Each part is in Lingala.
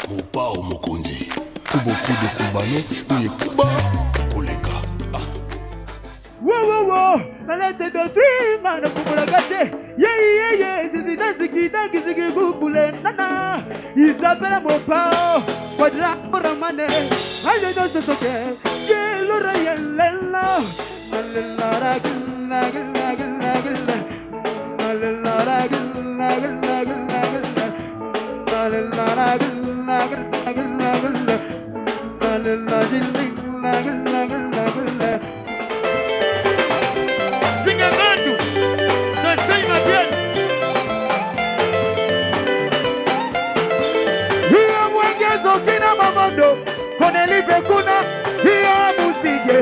Mopao Mokonzi. Pour beaucoup de Kumbano, où est Kuba, Koleka. Wow, la tête de dream, man, pour la gâter. Yeah, c'est qui gougule, nana. Il s'appelle Mopao, Quadra, Moramane. I don't know ce que c'est, l'oreille, l'ella. Singando, Sansei Matiel. Hiya mwengezo kina mamando, kone libe kuna, hiya musike.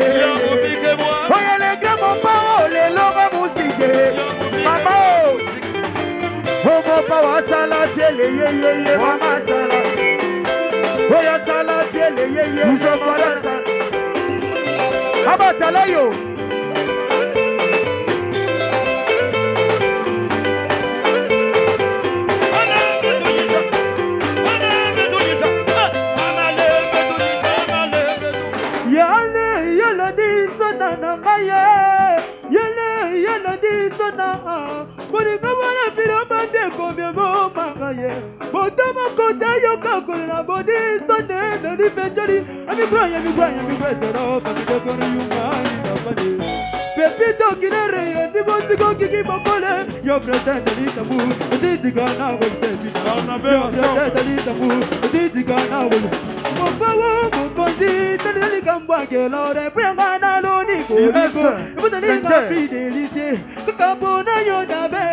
Oya le gramo pao, le loba musike. Mama o, homo pao sala tele, ye, mama sala. Oya sala tele, ye, uso para sala. Haba sala yo. Yele di sona, kuri kabala pirama de combien mo mangaye. Botama kota yoka kuri bodi sone na di petari. Ami braya zero, kami de kuri yuma ina bani. Pepito kinere, di bosigo kiki bokole. Yo presente di tabu, di gana wolte di na be. Yo presente di tabu, di gana wolte. Mopawo mokondi, tani kambwa kelore, prema na loni ko. Putani ka fidelité, kakabona yo dabe.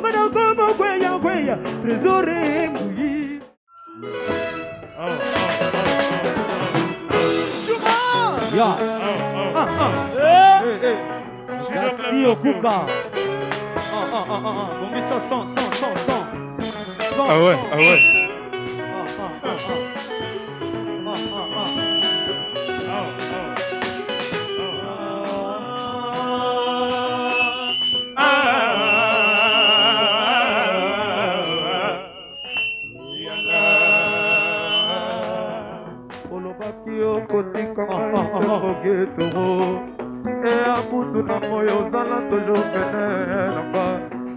Manoko kweya, trésore mouyi. Ya. Merci Okuka. On met ça sans. Ah ouais.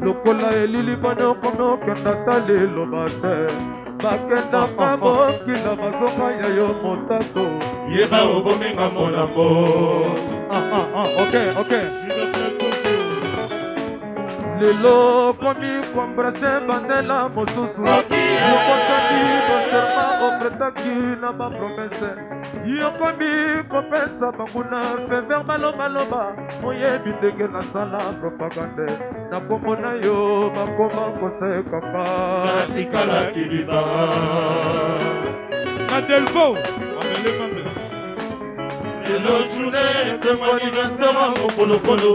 Lokola elili bano kono kenda tali lobate bakenda mamo kila mazoka ya yo motato yeba obominga monambo. Okay. Lelo komi kwambrase bandela mosusu yokotani baserma opretaki na ba promesse yokomi kopesa banguna fever maloba moyebi ndenge nasala propagande nakomona yo bakoma kosekaka natikala kiliba Adelvo lelo journée c'est mon anniversaire mokolo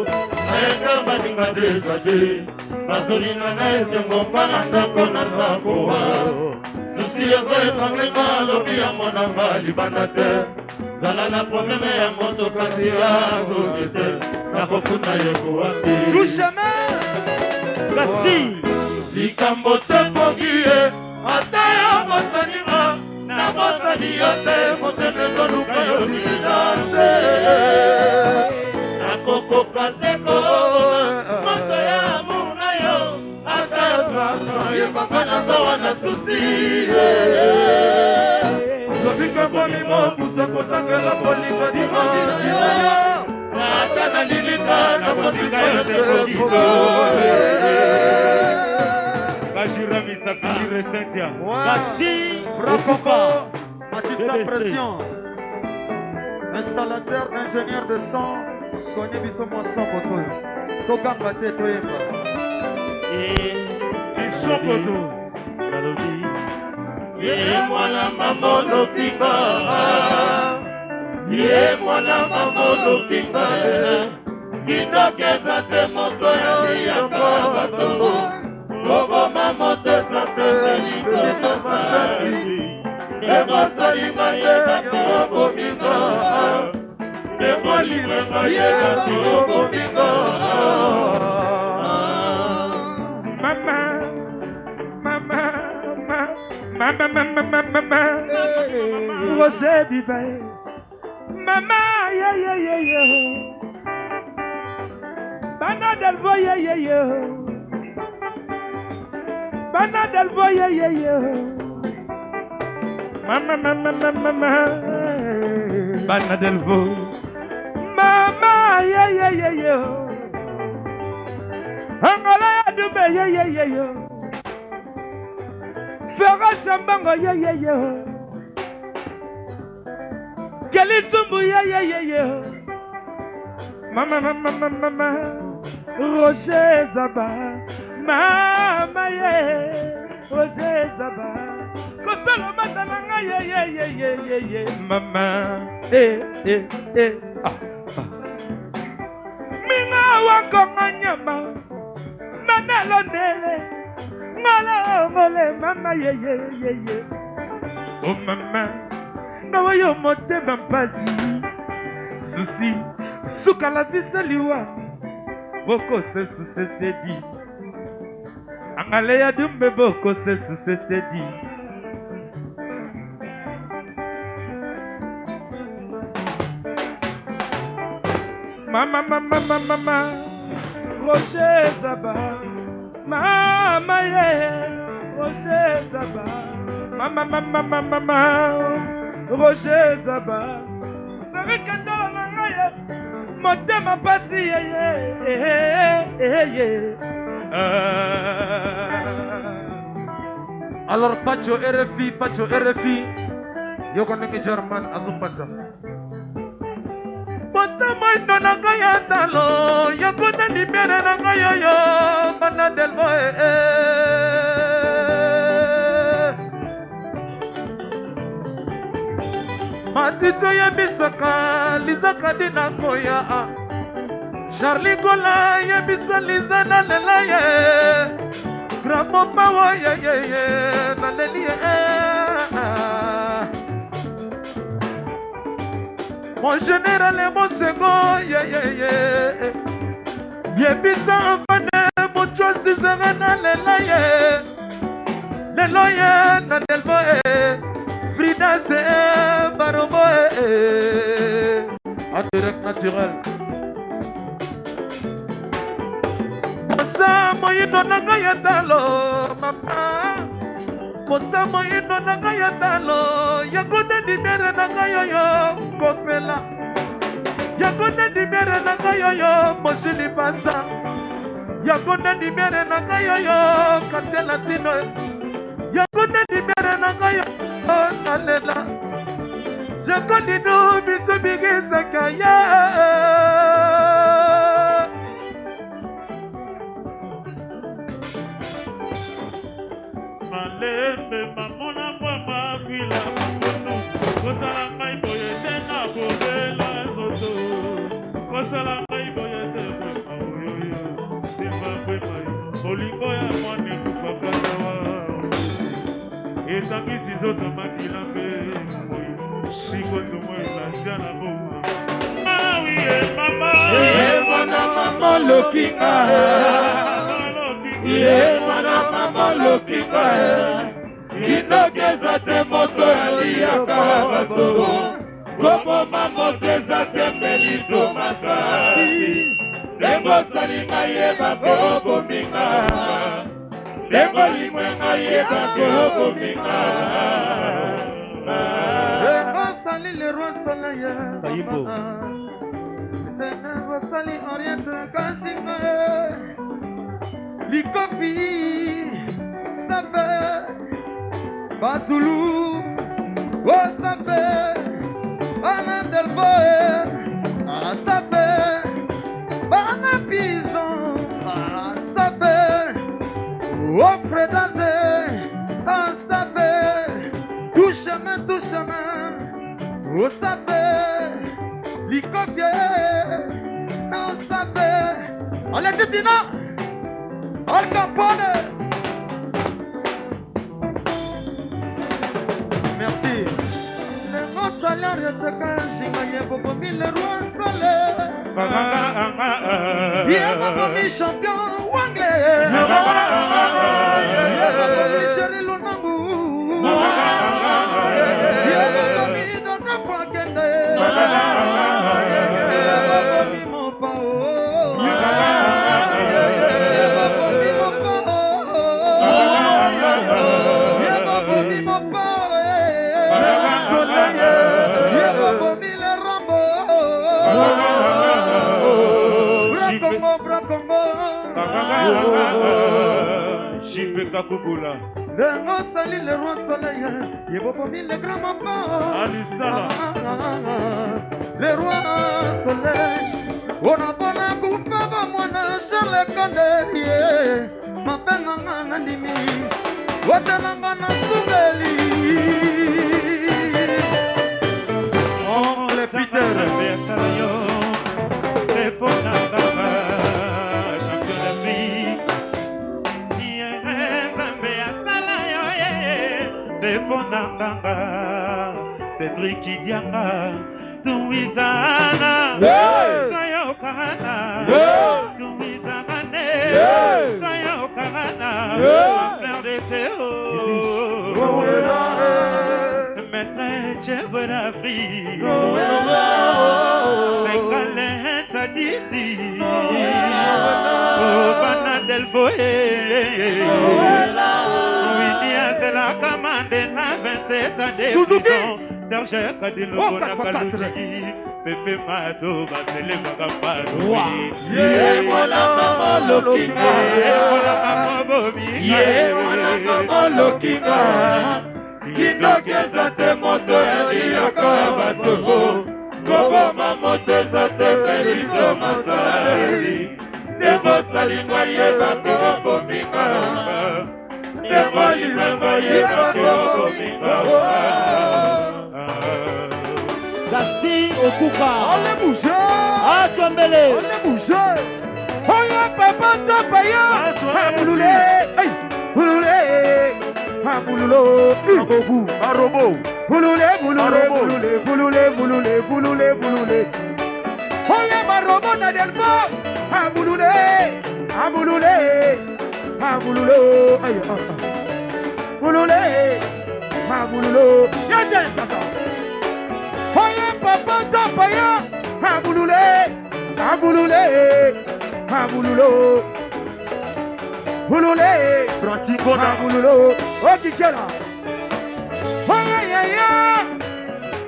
naeka baninga desade bazolina na esengo mpana ndako na nzakowa susi ezo etranglema lobi ya monanga libanda te zala na probleme ya moto kasi azoke te nakofuna ye kowapi likambo te pongi ye ata ya bosanima na bosani yo te moteme koluka yo diligence nakokoka teko moto ya muna yo ata yebanga na zawa na susi lobika komi mokusa kotangela kolinga dimanche ata na lilika na kobika yo te kodiko Kajira Misakiri Sentia. Merci Bravo, Matissa Pression, installateur, ingénieur de son, Soigné Bissomo son poteau. Tokanga te toyemba. Et son poteau. Ye mwana mambo lokinga. Ye mwana mambo lokinga. Kindokeza te moto ya yaka bato. Kogoma motesa tezeli kosasali Ekosali mayeba toko minga Ekoli mayeba toko minga Mama Mama, Roger Bibaye. Mama, yeah. Bana Delvo, yeah. Bana Delvo, yeah. Mama, Bana Delvo. Mama, yeah. Angola Dube, yeah. Fera Sambango, yeah. Kalitumbu, yeah. Mama, Roger Zaba, Mama, yeah, Roger Zaba, Kotolo Matalanga, yeah, Mama, Mina wako manyama, Manalo nele, Ngole, Mama, yeah, oh Mama, now you mote mampazi, Susi. Suka la visaliwa boko se susedi angale ya dumbe boko se susedi mama Roger Zaba mama Roger Zaba mama Roger Zaba Motema pasi Alors Pacho RFI Yoko nengi German azupata Motema ino nanga ya talo Yoko neni mere nanga yo Mana delvo Matito ya bisaka, lizaka dina koya Charlie Gola ya bisa lizana lela ye Gramo pawa ye na leli ye Mon général et mon second ye Ye bisa enfane, mon chose zara na lela ye Lelo ye na delvo Frida c'est Barobo en direct naturel. Posa moyino nanga ya talo mama. Posa moyino nanga ya talo. Yakote di mere nanga yo kopela. Yakote di mere nanga yo mosili pasa. Yakote di mere nanga yo katela tino. Yakote di mere nanga yo nalela. Yakote do bisu bigi sakaya. Malembe mamona kwa mafila kono. Kosala mai boye tena bobela zoto. Kosala mai boye tena oyoyo. Simba mai. Olingo ya mwani kupapata wa. Etangi sizoto makila pe moyo. Siko tumoyo la jana boa. Mawi mama. Mwana mama lokinga. Mwana mama lokinga. Inogeza te moto aliyaka bato. Komo mamoteza te melito masari. Dembo salinga yeba koko minga. Dembo limwenga yeba koko minga. Dembo sali le roi soleil. Taïbo. Dembo sali oriente kasinga. Likopi. Sabe. Basulu. Oh sabe. Bana delboe. Ah sabe. Bana pison. Ah sabe. Oh prédate. Ah sabe. Tout chemin. Oh sabe. Likopie. Non sabe. On les dit non. Al Capone. Merci. Le mot salaire de Kansinga Yebo mille rois salaire. Yebo mi champion anglais. Yebo mi Chéri Lunambu. Chipeka Kukula. Le roi sali, le roi soleil, Yebobomi, le grand maman. Alisala. Le roi soleil, on a bon à couper, moi, sur le candelier. Ma peine en animi, Watanangana Soubeli. Oh, le Peter. C'est pour Nagama, champion d'Afrique. Defonanga, Cedric Dianga, Touizana, Sayo Karana, Touizana, Sayo Karana, Fleur de Théo, Maître Chèvre d'Afrique, Bengalenta d'ici, Obana del Foyer. C'est la commande la 27 année. Serge Kadilo Nakaluji, Pepe Mato, Basile Magapado. Yeah, voilà maman Lokima. Yeah, voilà maman Lokima. Kinokeza te moto eliyaka batogo. Kobo mamoto zate pelito masari. Nebo salingwa yezate komika. Gasti Okuka. On est bougé. Ah, Tombele. On est bougé. Oh ya papa tapaya. Hamouloulé. Hey. Bouloulé. Hamouloulo. Arobo. Arobo. Bouloulé. Bouloulé. Bouloulé. Bouloulé. Bouloulé. Bouloulé. Bouloulé. Oh ya marobo na delbo. Hamouloulé. Hamouloulé. Hamouloulo. Aïe. Bouloulé. Hamouloulo. Y'a tata. Oye papa tapaya, Hamouloulé, Hamouloulé, Hamouloulo, Bouloulé, Hamouloulo, Okikela, Oye ya,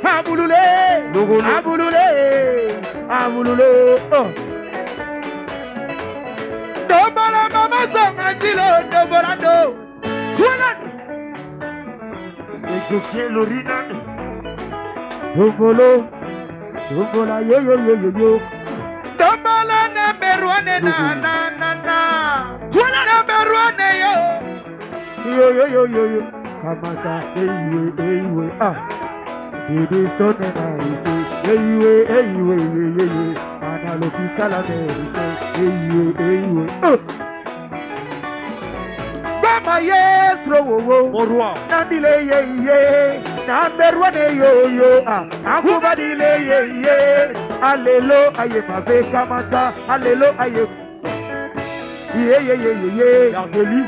Hamouloulé, Hamouloulé, Hamouloulo, Dobala mama Samantilo, Dobolando, Kulan, Egokie Lorinan. Dovolo, Dovola yo yo yo yo yo. Dovola number one na na na na. Dovola number one yo. Yo yo yo yo yo. Kamasa eyiwe ah. Didi stone na ite. Eyiwe Analo pisala me ite. Eyiwe Bama yes ro wo. Morwa. Nandile ye. Number one yo ah, akubadile ye, alelo aye mabe kamata, alelo aye, ye, Angeli,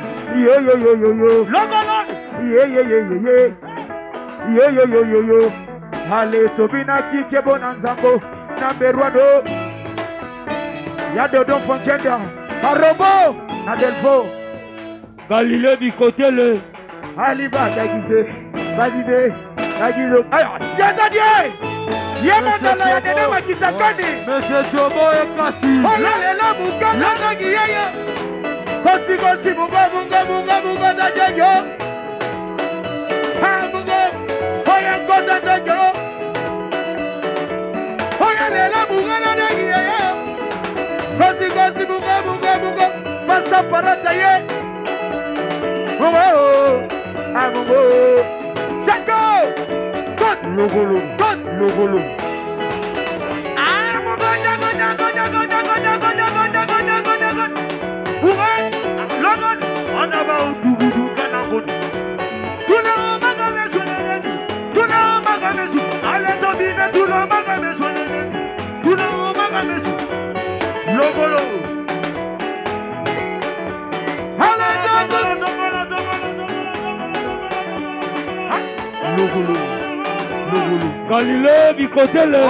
yo, logolo, ye, ale sobina kike bonanzango, number one oh, yado don foncenda, arobo, nadelfo, Galilée Bikotele, aliba dagize. Validé, Aguilo. Alors, Yazadie! Yamadala Yadena Makisakani! Monsieur Chobo et Kassi. Oh là là, Mouka, Nagiyaya! Kosi, Munga, Dajayo! Ah, Munga! Oya, Kosa Dajayo! Oya, Lela, Munga, Nagiyaya! Kosi, Munga, Passa Parataye! Oh, ah, Mungo! Chaco! God! Logolo! Ah, Mungo, Logon! On a va au Doudou Kanabon. Tuna Magame Allez, Dobina, Tuna Magame Logolo! Allez, Logolo. Galilée Bikotele,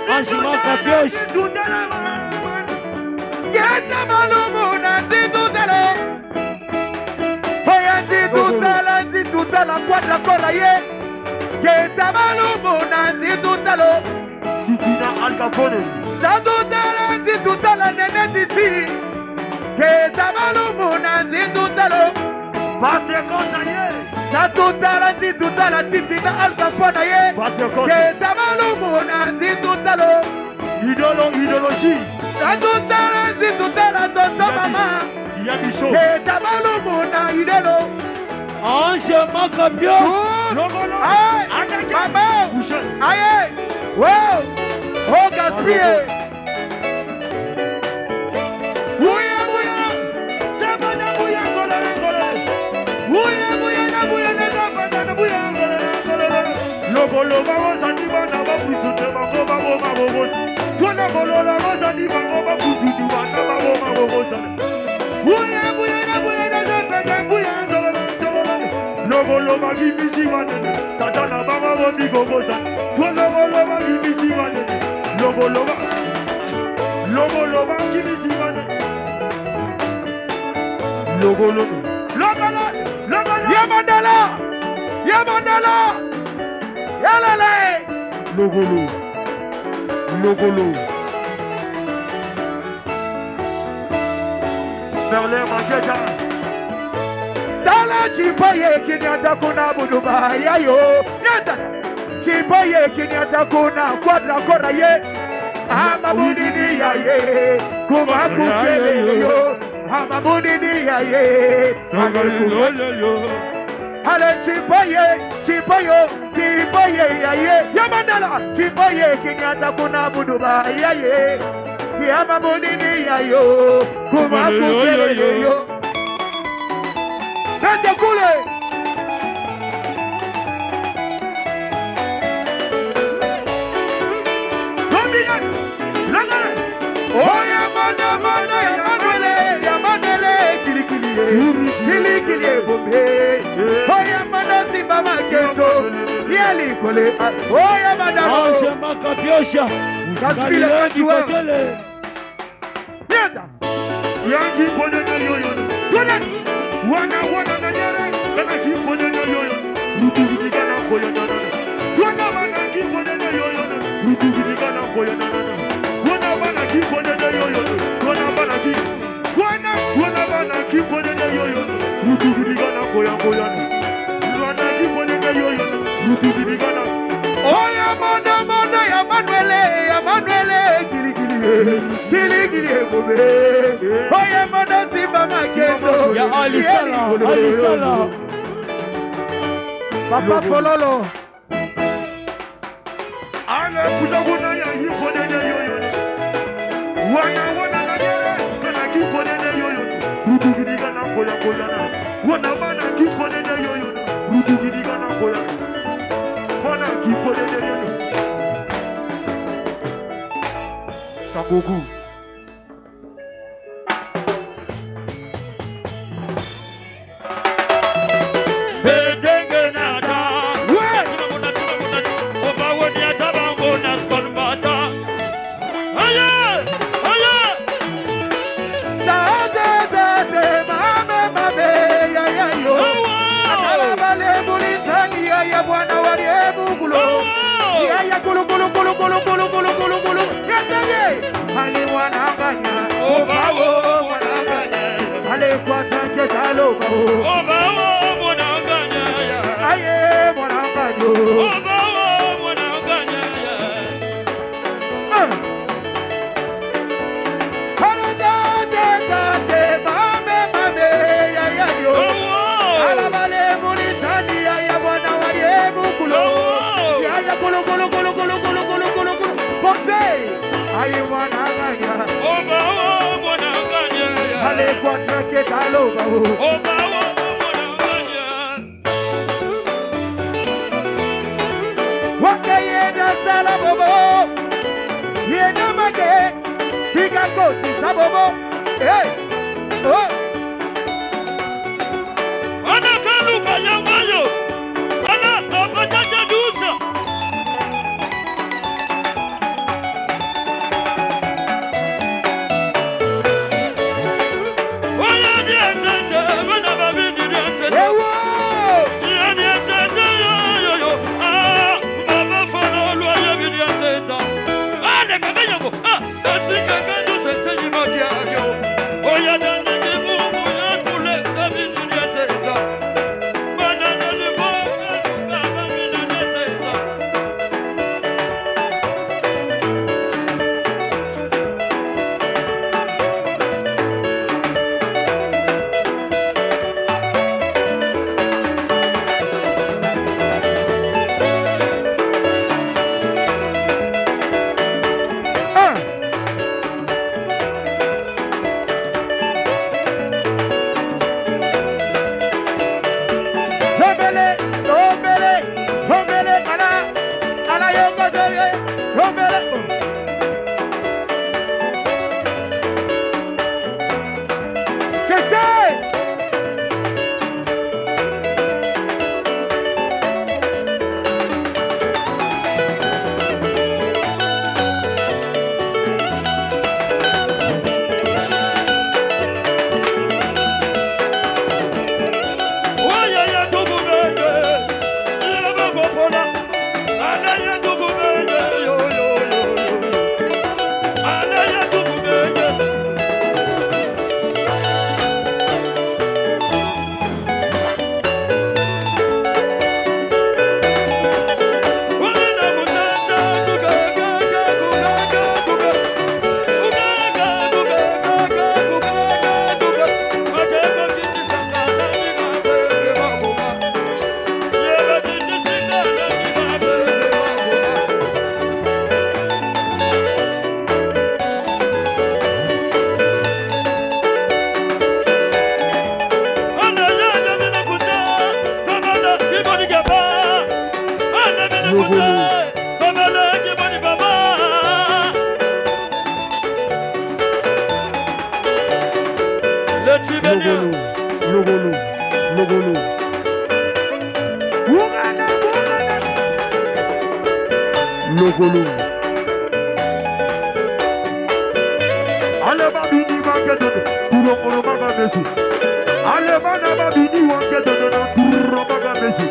Anjima Kapièche. Geta malumu na zitutelo. Oya zitutela kwata kora ye. Geta malumu na zitutelo. Titina Alcapone. Zitutela nene titi. Kezabalumuna zitutalo. Natutala zitutala titina alkapona ye. Kezabalumuna zitutalo. Idéologie. Natutala zitutala toto mama. Kezabalumuna idélo. Ange Makapio. Aïe, maman. Aïe. Wow. Oh, gaspillé. Bouya, bouya. Dabana bouya, golole, golole. Bouya, bouya, na bouya, na dabana, na bouya, golole, golole. Logo, logo, zani bana babusu te bango bango bango. Tuna bolola zani bango babusu tu bana bango bango. Bouya, bouya, na bouya, na dabana, bouya, golole, golole. Logo, logo, gibiji wanene. Tatana bango bigo goza. Tuna bolola gibiji wanene. Logo, logo. Logo, logo, gibiji wanene. Logo, logo. Logo, logo, Yamandala. Yamandala. Yalale. Logo, logo. Logo, logo. Merlin Mageta. Dala chipaye kinyata kuna buduba yayo. Nyata. Chipaye kinyata kuna quadra kora ye. Ama budini ya ye. Kuma kukele yo. Ama budini ya ye. Ale chipaye, chipayo, chipaye ya ye. Yamandala. Chipaye kinyata kuna buduba ya ye. Ama budini ya yo. Kuma kukele yo. Vete kule. Oh yamanda manda yamandele kili kili bombe. Oh yamanda simba maketo yali kole. Oh yamanda Ange Makapiosha. Galileo Bikotele. Yenda. Yangi kone na yoyo. Kone. Wana na nyere. Kana ki kone na yoyo. Rutu bidiga na koyo na na. Wana bana ki kone na yoyo. Rutu bidiga na koyo na na. Wana bana ki kone na yoyo. Wana bana ki. Wana bana ki kone na yoyo. Rutu bidiga na koyo koyo na. Wana ki kone na yoyo. Rutu bidiga na. Oh yamanda Yamanuele kili bombe. Oh yamanda simba maketo. Ya Alisala. Papa Fololo. Ale kutaguna ya yikone na yoyo. Wana na nyere. Kana ki kone na yoyo. Rutu bidiga na koyo koyo na. Wana bana ki kone na yoyo. Rutu bidiga na koyo. Wana ki kone na yoyo. Saboku. Oh, yeah, Logolo. Logolo. Allez, Babini, Mangue, Toulon, Maga, Messi. Allez, Mana, Babini, Mangue, Toulon, Maga, Messi.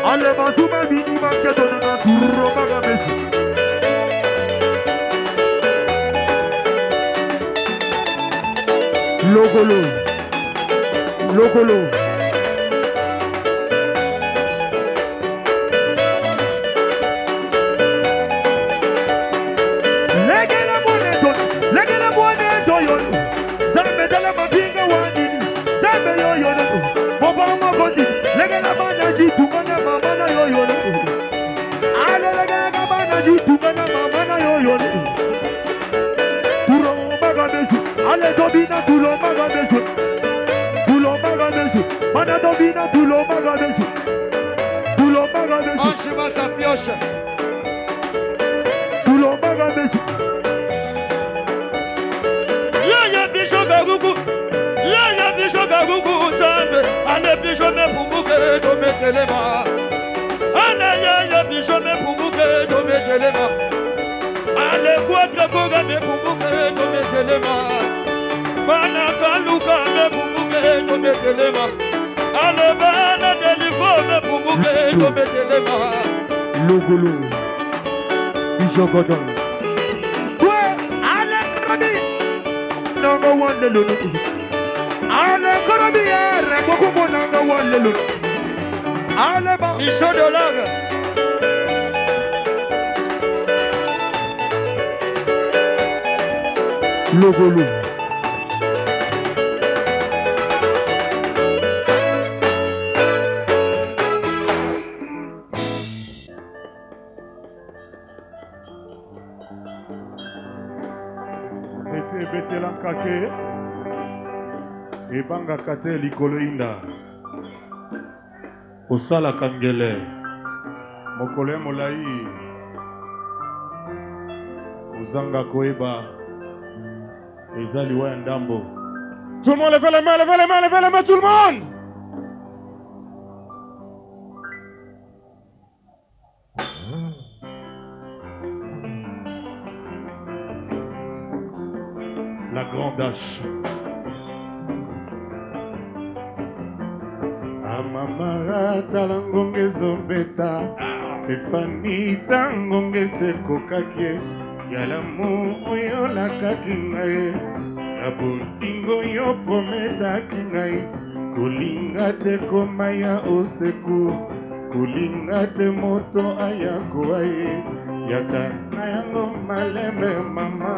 Allez, Mazuma, Bini, Mangue, Toulon, Maga, Messi. Logolo. Logolo. Anchema Capiocha. Yaya Bishoga Gugu, Yaya Bishoga Gugu, Sande, Ane Bishome Pumuke, Dome Telema. Ane Yaya Bishome Pumuke, Dome Telema. Ane Quatra Koga de Pumuke, Dome Telema. Bana Kaluka de Pumuke, Dome Telema. Ane Bana Delifo de Pumuke, Dome Telema. Logolo. Bishogodon. Number one, the Lulu. Alle Colombia, Rabobo, number one, the Lulu. Alle Michaud de Lague. Logolo. Kake ebanga kate likolo inda osala kangele mokolo ya molai ozanga koyeba eza liwa ya ndambo. Tout le monde levez les mains, levez les mains, levez les mains, tout le monde. La grande hache. Amamara talangonge zombeta Stefani tangonge sekokake Yalamu oyo lakaki ngai Abontingo yo prometaki ngai Kulinga te komaya oseku Kulinga te moto ayako aye Yaka na yango malembe mama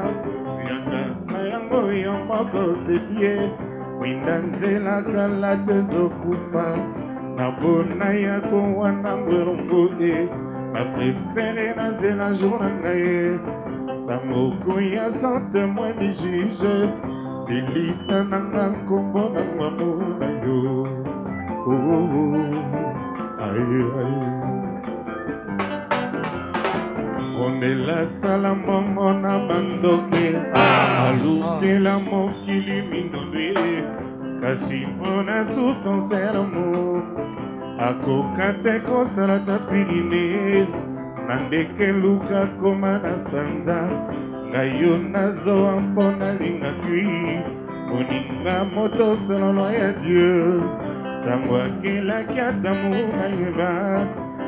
Yaka na yango yo moko sepie Winda nzela kala te zokufa Nabona yako wana mwerungu Ma préférée na nzela jour na ngai Samoko ya sante moi di juge Delita nanga nkombo na ngwamu na yo Aye aye Ondela sala momo na bandoke Alukela mokili minondwe Kasi mona souffrance mo Akoka te kosala taspirine Nandeke luka koma na sanda Ngayo nazoa mpona lingaki Moninga moto selon ya Dieu Tango akelaki atamu mayeba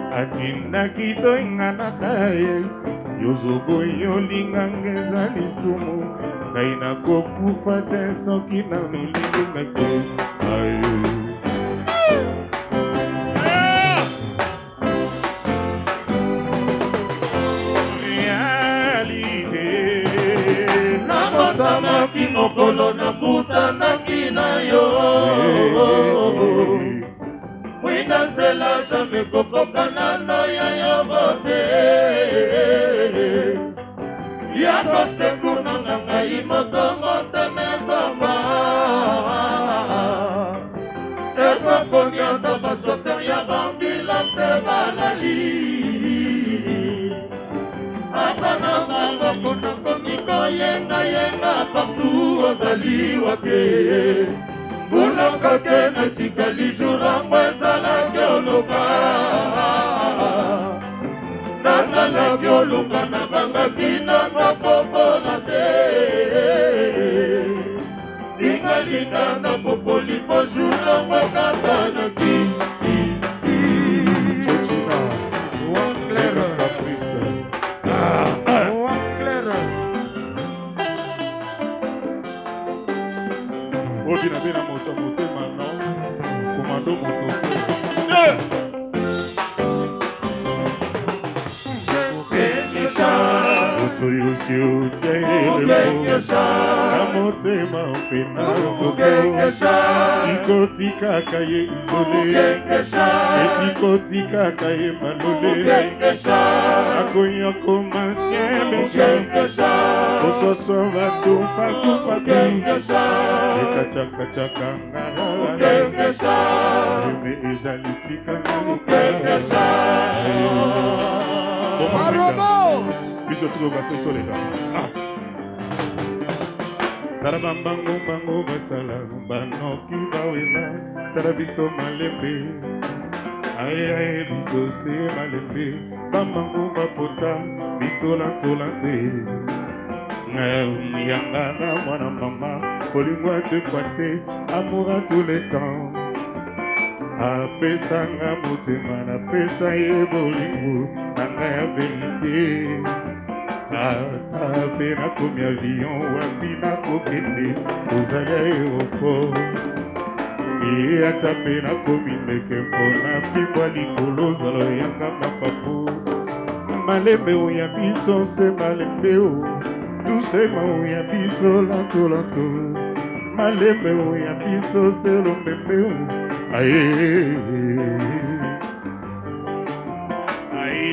Atindaki toinga na kaye Yozobo yolinga ngeza lisumu Kaina kokufa te soki na nulingi ngake Ayo Nakotamaki mokolo nakutanaki na yo Mwina nzela jamais kokokana no ya yo bote Yako sekuna ngai moto motemezoma Eko konyoto basoter ya bambulance balali Atana maboko nakomi koyenga yenga partout ozali wake mbulaka te natikali jour yango ezalaki oluka nazalaki oluka nabangaki nanga popola te singalinga na popoli po jour yango ekazalaki Obina bina moto motema non komando moto motema pena ikotikaka ye izole etikotikaka ye malole akoya komansiemesha ososo batupatupatu ekacakacakangara eme ezalitikanga biso tukobasekolela tarabambango bango basala banoki bawela tara biso malembe aye biso se malembe bambango bapota biso lantolante yanga na mwana mama kolingo atekwate amour à tous les temps apesanga motema napesa ye bolingo nanga ya verite ata mpe nakomi avion wapi nakokende kozali aéroport ata mpe nakomi ndeke mpona pibwa likolo zala oyanga mapapu malembe oya biso se malembe o dusema oya biso lantolanto malembe oya biso se lombembe o aye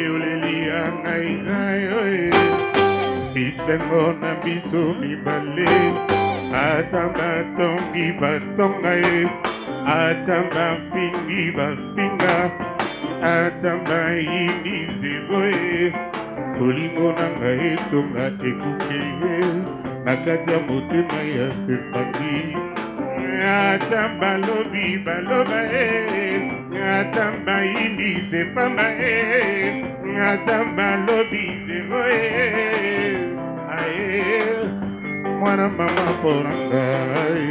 olelia ngai ngai oye bisengo na biso mibale ata batongi batonga ye ata bafingi bafinga ata bayini zero ye kolingo na ngai etonga ekuke ye na kati ya motema ya Stefani ata balobi baloba ye ata bayini sepamba ye ata balobi zero ye aye mwana mama pona ngai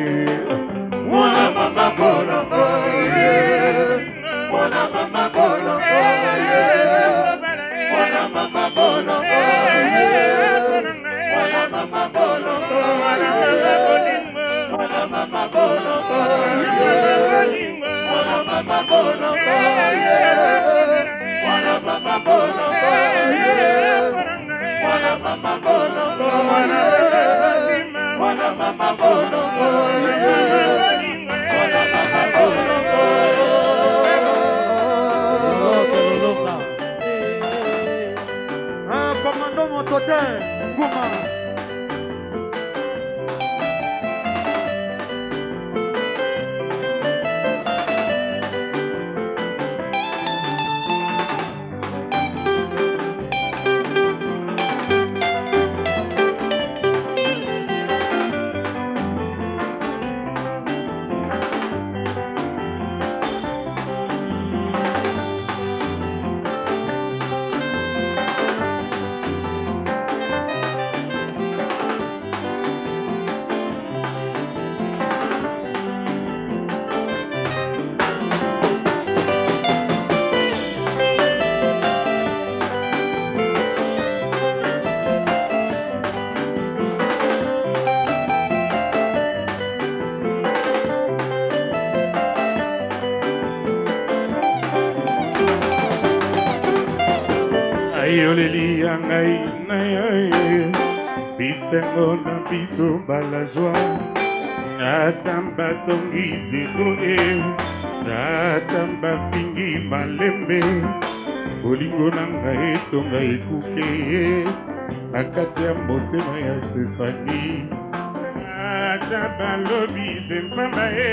mwana mama pona ngai mwana mama pona ngai mwana mama pona ngai mwana mama pona ngai mwana mama pona ngai mwana mama pona ngai mwana mama pona ngai mwana mama pona ngai mwana mama pona ngai mwana mama pona ngai commando motote Guma ayoleli ya ngai na ye bisengo na biso bala joie ata batongi zero e ata bafingi malembe bolingo na ngai etonga ekuke ye na kati ya motema ya Stefani ata balobi sempamba ye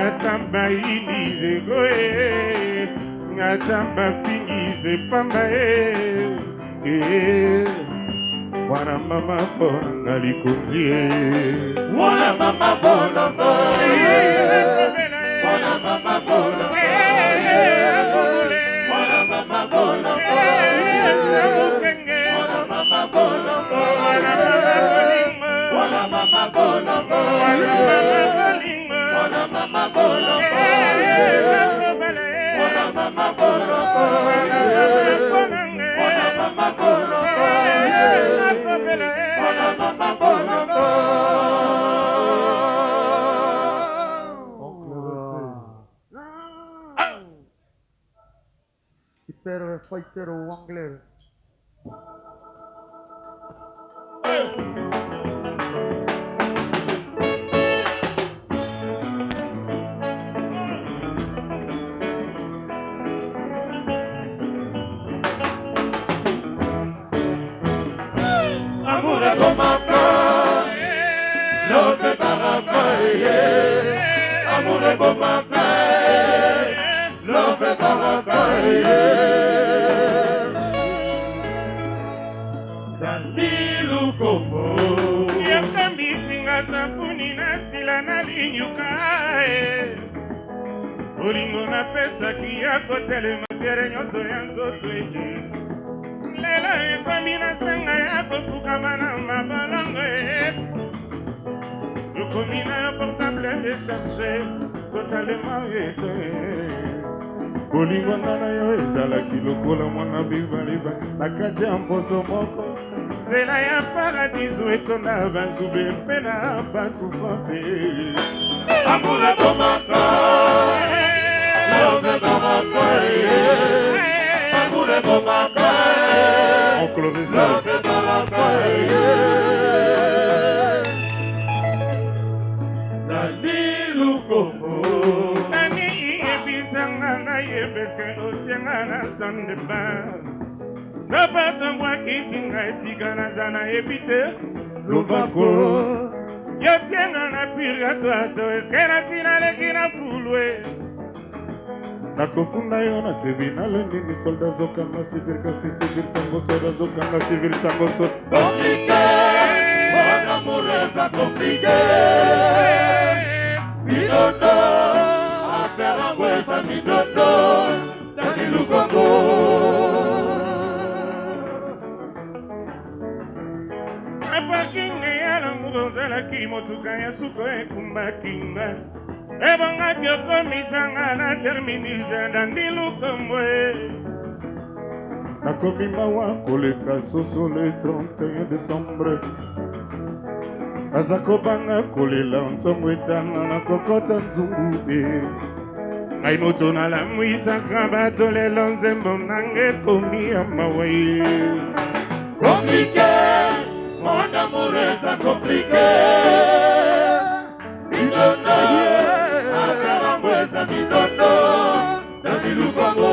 ata bayini zero e ata bafingi sepamba ye Wana mama bona likunzie. Wana mama bona Wana mama bona Wana mama bona Wana mama bona Wana mama bona Wana mama bona Wana mama bona Fighter, fighter, wangler. Amore bomaka, love baraka, amore bomaka, love baraka, Danilu Kombo. Yakambi singa sapuni na sila na linyuka. Olingo na pesa kiyako telematere nyoso ya nzoto eji. Lelo ekomi na sanga ya kofukama na mabalongo Yokomi na yo portable déchargé totalement éteint. Bolingo na yo ezalaki lokola mwana bibaliba na kati ya mposo moko. Nzela ya paradiso etonda banzube mpe na basouffrance. Amore bomaka, love baraka, amore bomaka, Oncle Visa. love baraka, Danilu Kombo. Nani yebisanga na yebeke otianga na sandeba. Napasa mwakisinga esika na zana yebite lubako. Yotianga na purgatoire eskena tina leki na fulwe. Nakofunda yo na tribunal nini solda zokanga civil kasi civil tango soda zokanga civil tango soda. Compliqué, mon amour est compliqué. Midodo, affaire à Wesa Midodo, Danilu Kombo. Apakinga ya l'amour ozalaki motuka ya suko ekumbakinga. Ebonga kiokomisanga na terminus Danilu Kombo. Nakomi mawa koleka soso le 31 décembre. Azakobanga kolela ntongo etana na kokota nzungu ngai moto nalamwisaka bato lelo nzembo nanga ekomi ya mawa. Compliqué, mon amour est compliqué. Midodo, affaire à Wesa Midodo, Danilu Kombo.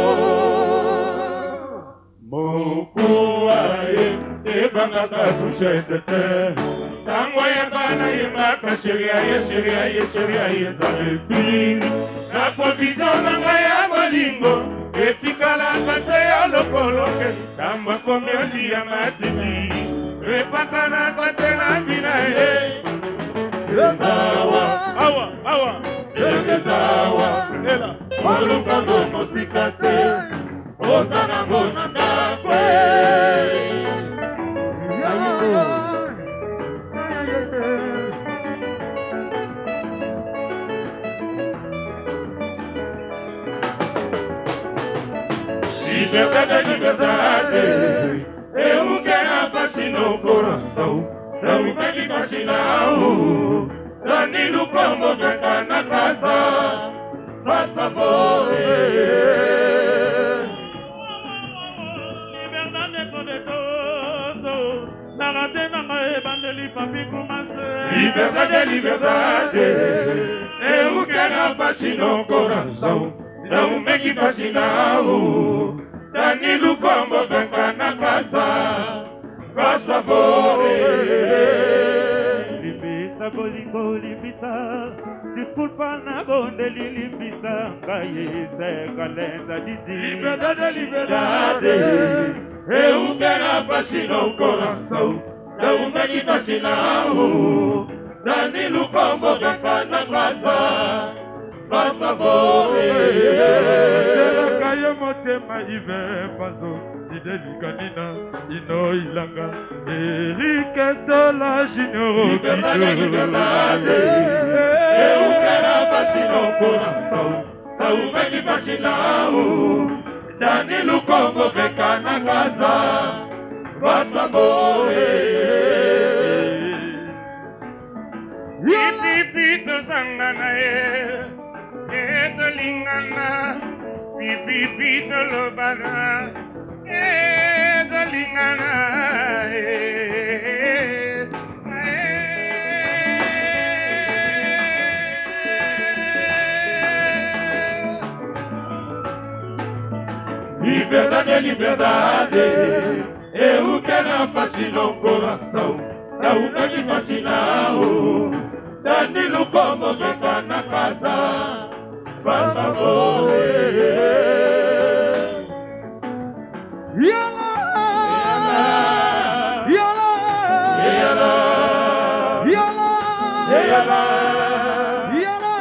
Mokuaye ebangaka tuchetete tango yebana yembaka sheria ye zalesini nakovision na ngai ya bolingo etikalaka te ya lokoloke tamba komi olia matiki epakanaka te na mbina ye Ezawa, awa ezawa, ela olukango mosika te, ozana ngona ndakwe. Liberdade, eu quero a paz no coração, não pegue paz não. Danilu Kombo vem na casa, faz favor. Liberdade, eu quero a paz no coração, não pegue paz não. Danilu Kombo vem na casa, faz favor. Limbisa bolingo limbisa, disculpa na bonde limbisa, caí se calenda dizi. Liberdade, eu quero a paz no coração, Taumeni Tashinao, Dani Lukombo Bekana Kasa, Papa Boe. Kaya motema ive paso, Ideli Kanina, Ino Ilanga, Erika la Junior. Liberdade, Eukara Basino Coração, Taumeni Tashinao, Dani Lukombo Bekana Kasa, Papa Boe. Pipito sangana lingana, pipito lobana, lingana Liberdade, liberdade, eu quero fascinar o coração, da uma de fascinar o Danilo como que tá na casa, faz favor. Yala, Yala, yala, yala, yala, yala, yala, yala,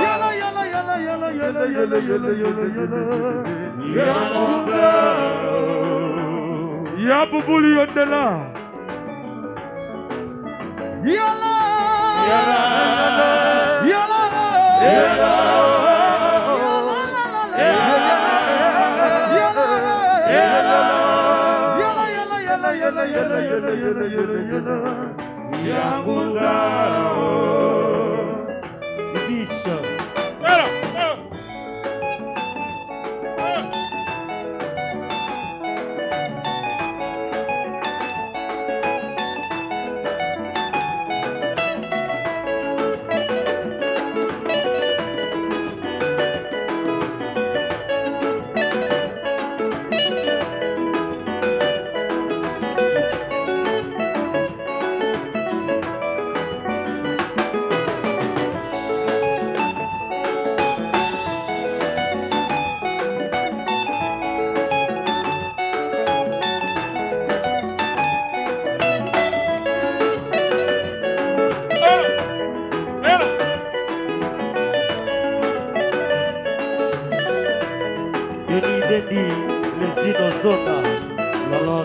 yala, yala, yala, yala, yala, yala, yala, yala. Ya bubuli yondela. Yala, Yala, yala, yala,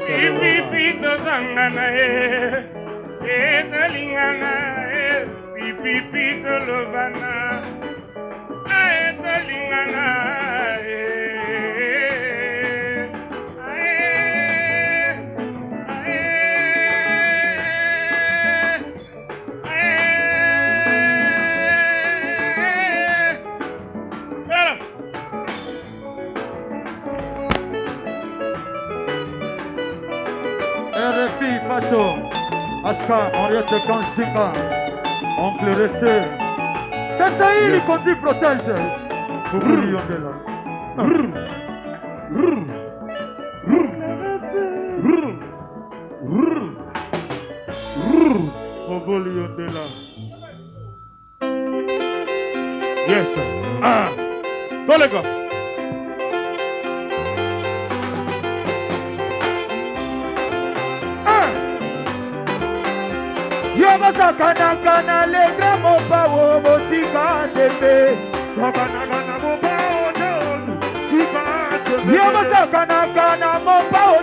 Pipito sangana lingana, pipito lobana, lingana, RFI Facho, Aska, Henriette Kanshika, Oncle Resté. C'est ça, il conduit protège. Bubuli yondela. Bubuli yondela. Yes, sir. Go les gars. Kana le gramo pawo motika tepe. Kana mo pawo motika tepe. Yama kana mo pawo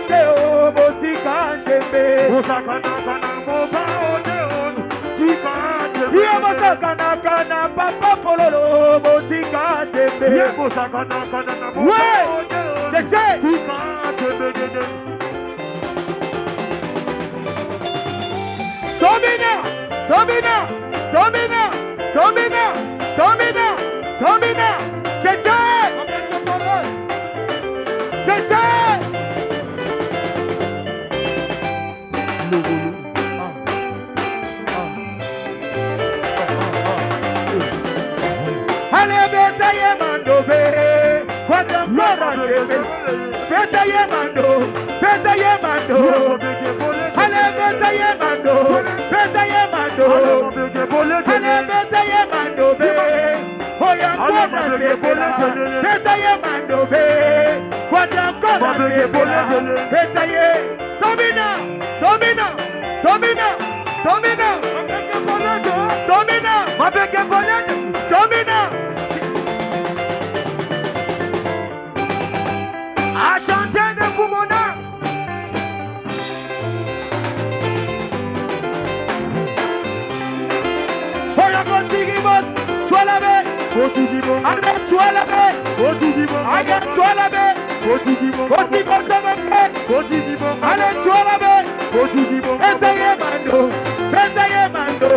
motika tepe. Kana mo pawo motika tepe. Yama kana papa pololo motika tepe. Yama kana mo pawo motika tepe. Domina! Domina! Domina! Domina! Domina! Domina! Cheche! Cheche! Allez, betaye mando be! Quando flora be! Betaye mando! Betaye mando! Allez, betaye mando! Betaye mando! Allez, betaye mando be! Oya kona be bola! Betaye mando be! Quando kona be bola! Betaye! Domina, domina, domina, domina, domina, domina. A chanter de Fumona. Voilà mon tigibot, sois la baie. Allez, sois la baie. Allez, sois la baie. Allez, sois la baie. Essayez mando, essayez mando.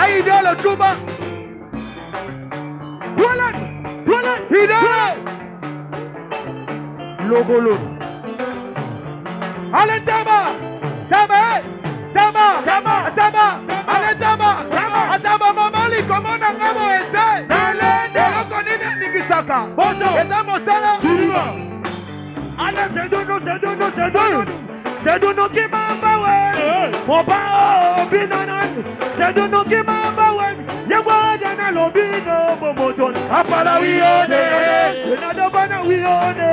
Idole Cuba. Voilà. Idole. Logolo. Allez, Tama. Allez, Tama. Mamali, comment on a essaie? Et là, on est dans Nikisaka. Bonjour. Et dans mon salon. Allez, c'est Doudou qui m'a baoué. Mon bao, binanan. C'est Doudou qui m'a baoué. Y'a moi, dans l'obino, Bomoton. Apala wione. Nadobana wione.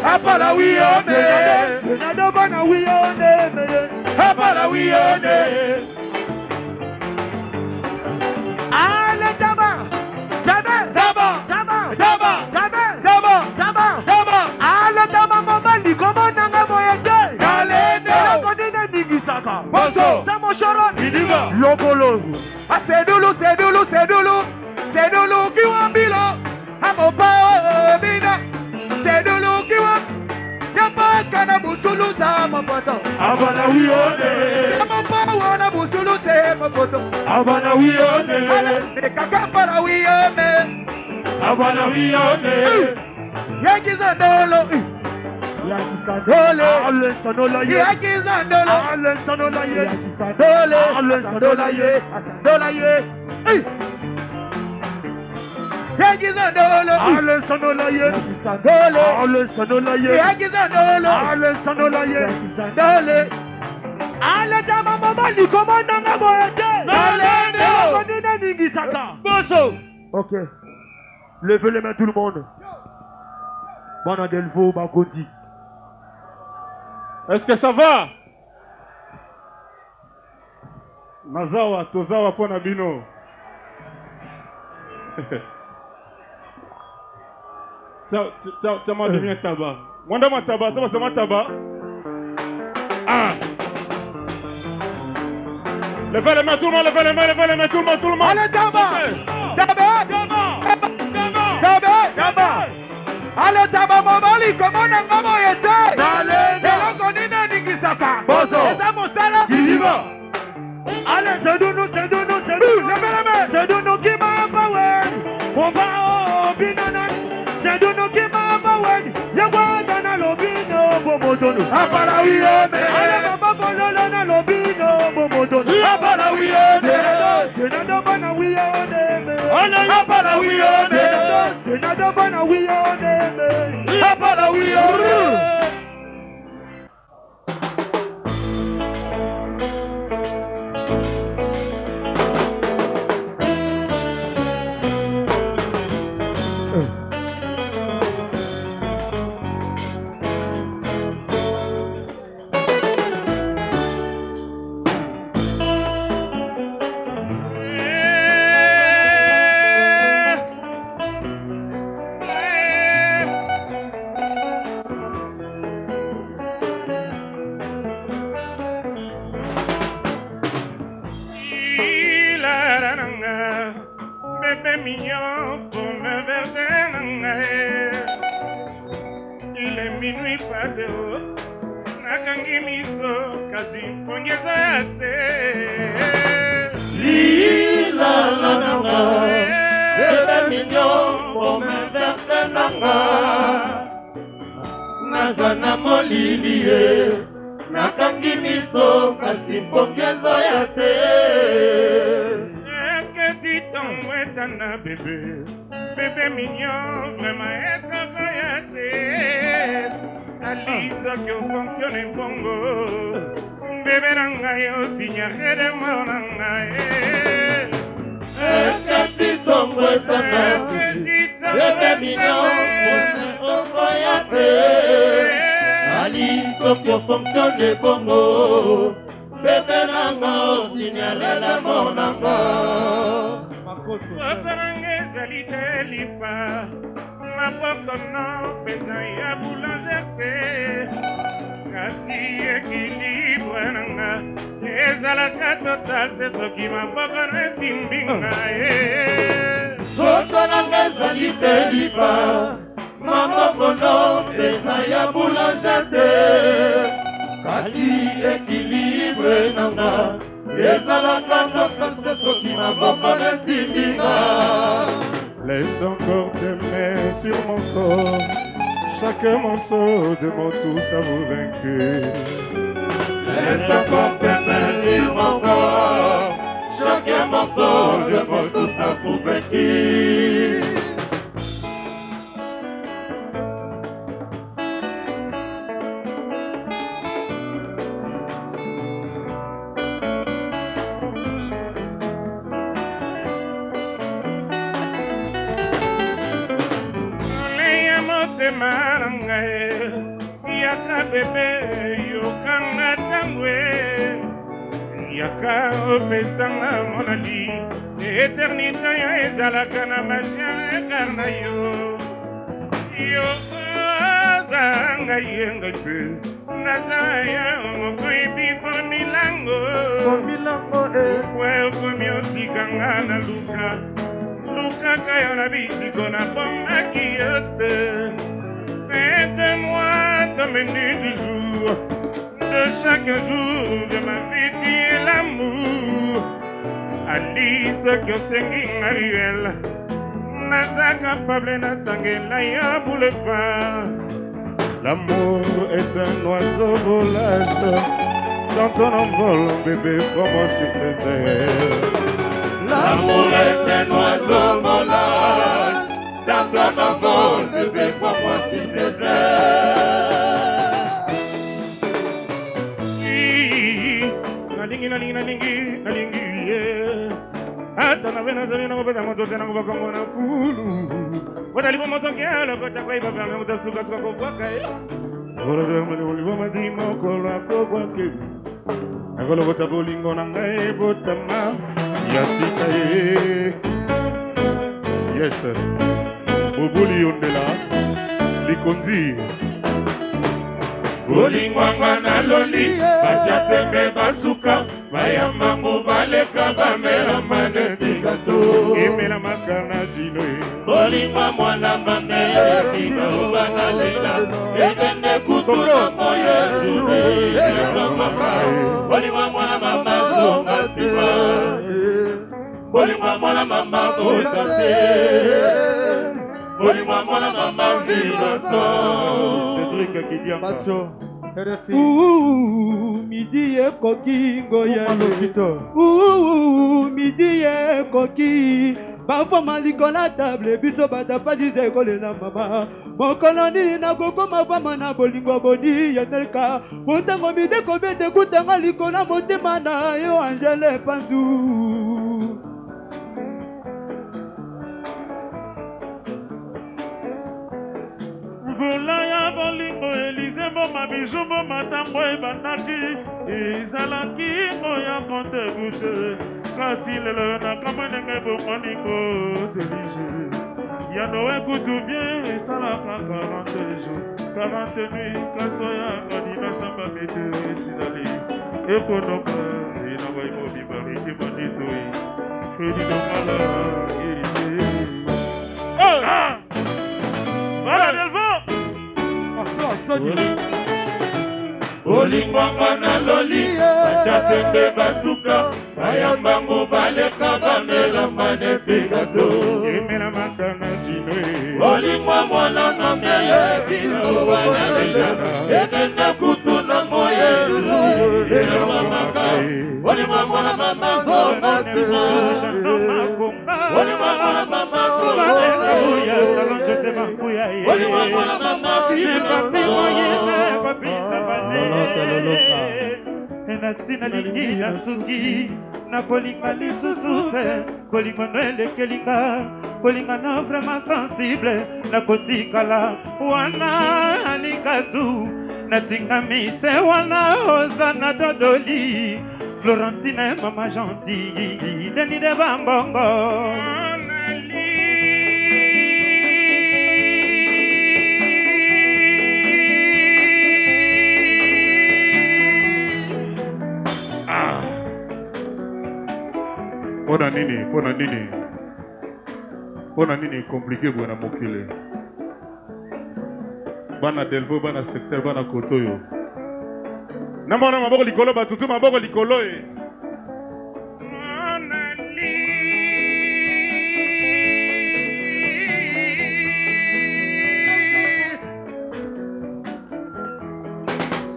Apala wione. Nadobana wione. Apala wione. Allez, Daba. Allez, Daba, Mamali, comment on a voyagé? Bonjour. Logolo. Ah, c'est Doulou qui va bilo. Ah, mon pao, bina. C'est Doulou qui va. Y'a pas qu'un aboutulu, ça, mon pote. Abana wione. Y'a mon pao, on a boutulu, c'est mon pote. Abana wione. Et kaka para wione. Abana wione. Y'a qui s'en dolo. Ok, levez les mains tout le monde. Bon, Delvo, Bakoti. Est-ce que ça va? Mazawa, tozawa pona bino. Tiens, moi, devient tabac. Wanda ma tabac, ça va tabac. Ah. Levez les mains, tout le monde, levez les mains, tout le monde. Allez, tabac. Allez, Tama Mamali, comment on a été? Et là, on est dans Nikisaka. Bonjour. Et ça, mon salaire. Allez, c'est Doudou. C'est Doudou qui m'a baoué. Mon bao, binanan. C'est Doudou qui m'a baoué. Y'a quoi dans l'obino, Bomodono. Apala wione. Allez, maman, bololo dans l'obino, Bomodono. Apala wione. C'est Nadobana wione. Apala wione. C'est Nadobana wione. Apala wione. Il est minuit passé, nakangi miso, kasi ponyeza yate. Lila la nanga, bébé mignon, pour me verser nanga. Nazana molilie, nakangi miso, kasi ponyeza yate. Tana bébé, bébé mignon, vraiment est voyagé. Alisa que fonctionne bongo, bébé nanga yo signa de mon nanga. Est-ce que tu tongo etana Bebe mino okoya te Ali sokyo fonctionne bongo Bebe nanga signale la monanga Osarange zalite lipa Mapoko no pesa ya boulangerte Kasi équilibre nanga Ezalaka total c'est ce qui mapoko nesimbinga Soto nanga zalite lipa Mapoko no pesa ya boulangerte Kasi équilibre nanga Ezalaka total c'est ce qui mapoko nesimbinga Laisse encore tes mains sur mon corps Chaque morceau de mon tous à vous vaincu Laisse encore tes mains sur mon corps Chaque morceau de mon tous à vous vaincu Yaka bebe yokanga tangwe Yaka opesanga monali Eternité yo ezalaka na masia ekarna yo Yo azanga yenga pe Nazaya mokoibi kwa milango Kwe okomi otikanga na luka Luka kayo na bisiko na pomaki yote Faites-moi ta minute du jour De chaque jour de ma vie tu es l'amour Alice Kyosengi Marielle Nasa capable Natangela ya boulevard L'amour est un oiseau volage Dans ton envol bébé prends-moi sur tes ailes L'amour est un oiseau volage Dans ton envol, bébé, crois-moi s'il te plaît. Nalingi, yeah. Hata na vena zoni na kupeta moto tena kubakongo na kulu. Watalipo moto kialo kocha kwa iba vya moto suka kwa kwaka ya. Ora de mali uliwa madimo kola kwa kwake. Agolo kota bolingo na ngai botama. Yasika ye. Yes sir. Bobuli ondela Likonzi Bolingwanga na loli Bajatembe basuka Bayamba mubaleka Bamela maneti gato Emela makana jino Bolingwa mwana mamele Kina ubana lela Egene kututa moye Jure Bolingwa mwana mama Zonga sipa Bolingwa mwana mama Kosase Bolingwa mwana mama Vigaso Cédric Kidia Macho RFI midi ekoki ngoya midi ekoki bafama likola table biso batapatisa ekolela mama mokolo nini nakokoma fama na bolingo boni yanelka motango midi ekobete kutanga likola motema na yo Angele Panzu Vola ya bolingo Elize boma bijou boma tambo ebandaki ezalaki moya konte bouche kasi lelo nakamwenenge bomoningo delige yano ekutu bien esalaka 40 jours 40 nuits kaso yango dinasamba mete esidali ekonoka inabai mobimari ebanditoi fredi domala erite Voilà Delvo Bolingwanga na loli Bajatembe basuka Bayamba mubaleka Bamela maneti gato Emela makana jino Bolingwa mwana mamele Kino wana lela Egene kutuna moye Ero mamaka Bolingwa mwana mama Zonga sima Bolingwa mwana mama Zonga Bolingwa mwana mama Enasina lingi ya suki na kolinga lisusu te kolinga no elekelinga kolinga na vraiment sensible na kotikala wana likazu natingami se wana oza na dodoli Florentine mama gentille Denis de Bambongo Pona nini compliqué bwana mokile bana Delvo bana secteur bana Kotoyo namona maboko likolo batutu maboko likolo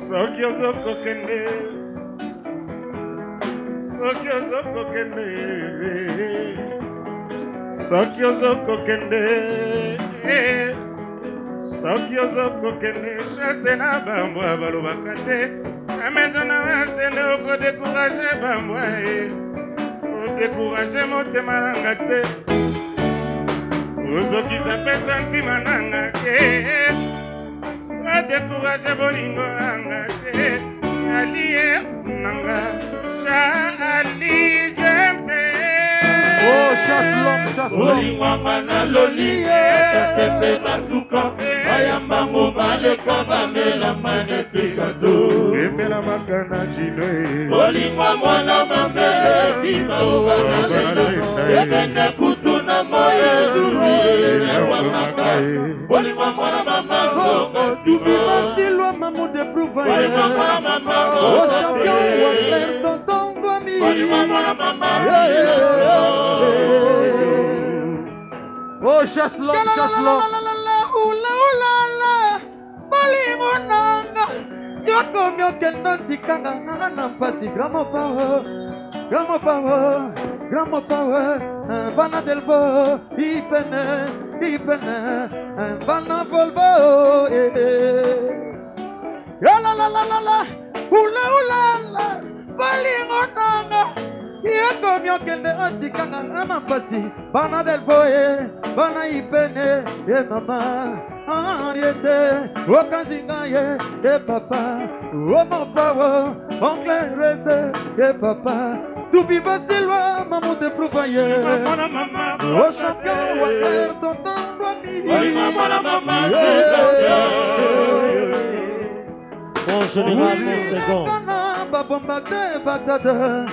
Soki ozoko kende chasse na bambwa balobaka te amezana wasene okodécourage bambwa odécourage motema nanga te ozokisa pesa ntima nanga te odécourage bolingo nanga te alie nanga Charlie Jempe Oh, chasse l'homme Olingwanga na loli Katepe basuka Bayambango baleka bamela manete kato Emela makana chino Olingwa mwana mambele Dima ubana lenda Ebene kutu na moye Zuri Ewa maka Olingwa mwana mamango Tubiba silwa mamu de prouvaille Olingwa mwana mamango Oh champion Waller tonton Gwami Olingwa mwana mamango Oh, chasse l'homme, chasse l'homme. Yoko myokendo sikanga na mpasi gramo power Bana Delvo ipene Bana Volvo la balingo nanga Yoko myokende asikanga na mpasi Bana Delvo Bana ipene mama Ariete Okazinga papa Oh mon power Oncle reste papa Tout viva silva Maman te prouvaille Oh champion Waller tonton Bon général, mon second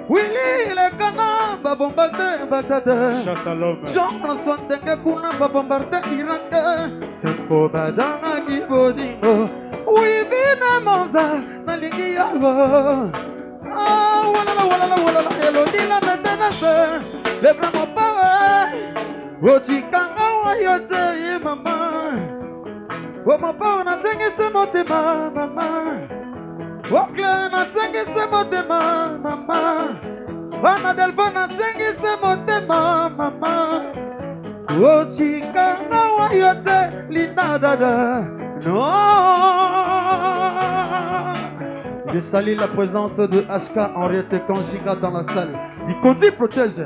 Willy le Ghana va bombarder Bagdad. Chasse à l'homme Jean-François Ndengekuna va bombarder Irak. Sempo badana kibodingo. Oui vina monza na lingi yago. Ah wala elodi la maintenance. Le vraiment power. Ochikanga wa yote mama. Wo mama na sengese motema mama. Okle na sengise motema mama Bana Delvo na sengise motema mama Ochika na wayote linda dada No Je salue la présence de HK Henriette Kanjika dans la salle Du Kondi protège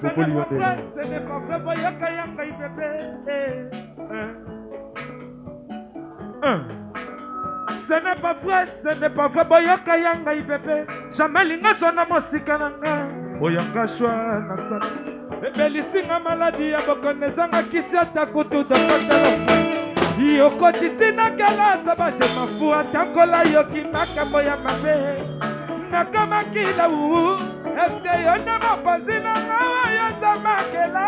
Ce n'est pas vrai, boyaka yanga ibebe Ce n'est pas vrai, boyaka yanga ibebe Jamais linga zona mosika nanga Boyanga shwa na sana Ebelisinga maladi ya bokonezanga kisi atakutu dokotelo Yoko titina kala sabaje mafu atankola yoki makambo ya mabe Nakama kila uu Eske yone mapazina ngawa yoza makela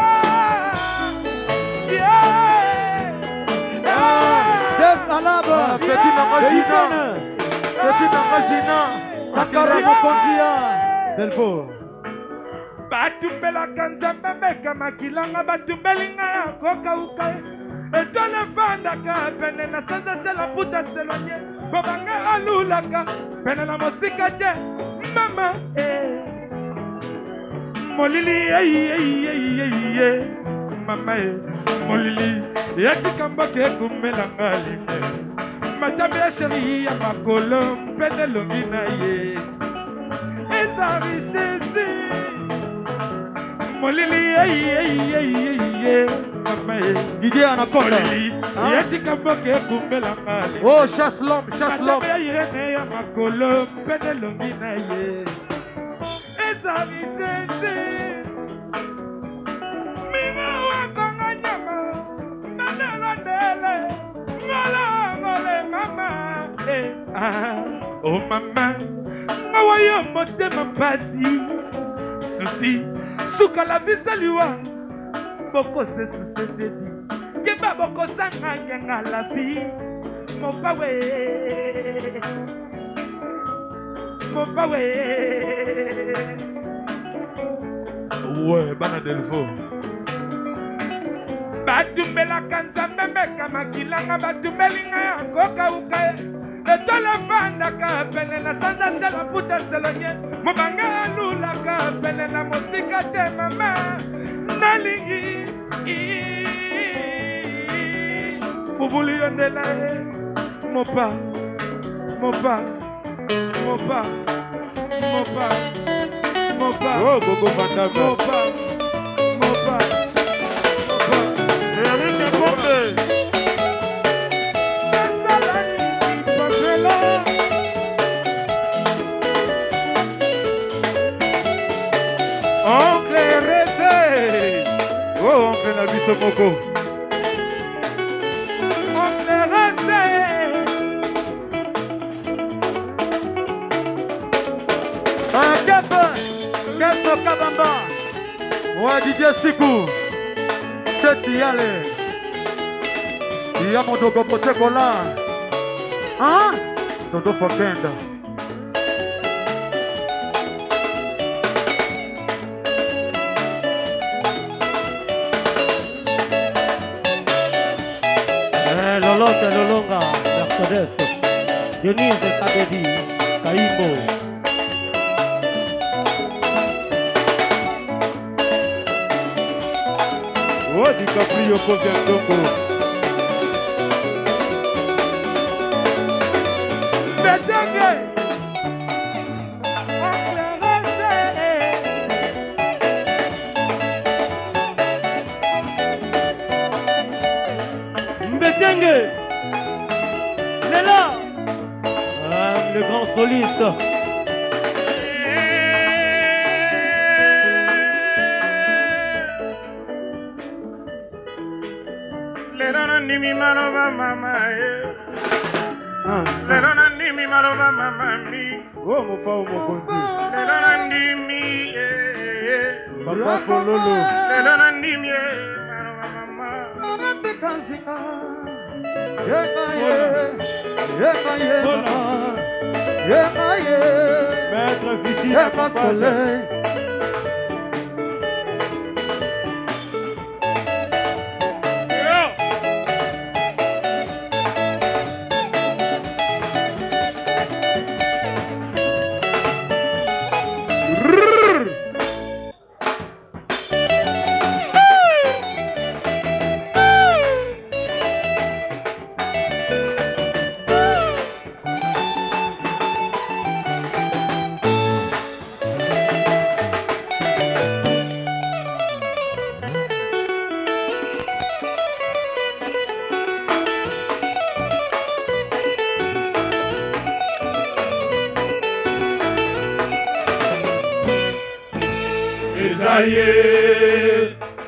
Alaba, Petit Nangajina, Sakara Mokondia, Delvo. Batumbela kanzambe meka makilanga batumbelinga ya koka ukai. Etole vandaka pene na sasa sela puta selonye. Bobanga alulaka pene na mosika je mama Molili mama Molili yakikamba ke kumelanga life. Madame ya chérie ya makolo pene longina ye. Esa richesse Didier Anaconda. Oh, chasse l'homme, chasse l'homme. Oh mama, mawayo motema pasi susi suka la visa liwa boko se susedi keba boko sanga nyanga la vie mopawe ouais bana delfo batumbela kanza mbembe kama kilanga batumelinga ya koka ukae Etola fanda ka pele na sanda sela puta selonye Mubanga lula ka pele na musika te mama Nalingi Bubuli yondela Mopa Oh gogo fandaba Mopa Erike Bombe Oncle Rete Oh oncle Nabiso Moko Oncle Rete Kepo Kabamba Wa Didier Siku Seti Yale Iya Modogo Potekola Hein Dodo Fokenda Lolote Lolonga Mercedes Dionise Kadedi Kaimbo Oh DiCaprio Kovian Doko Betange Mbetenge Léla le grand soliste Lerona nimi maroba mama Lerona nimi maroba mama mi Oh mon pao mon konzi Lerona nimi Papa Kololo Lerona nimi maroba mama Maître Viti Soleil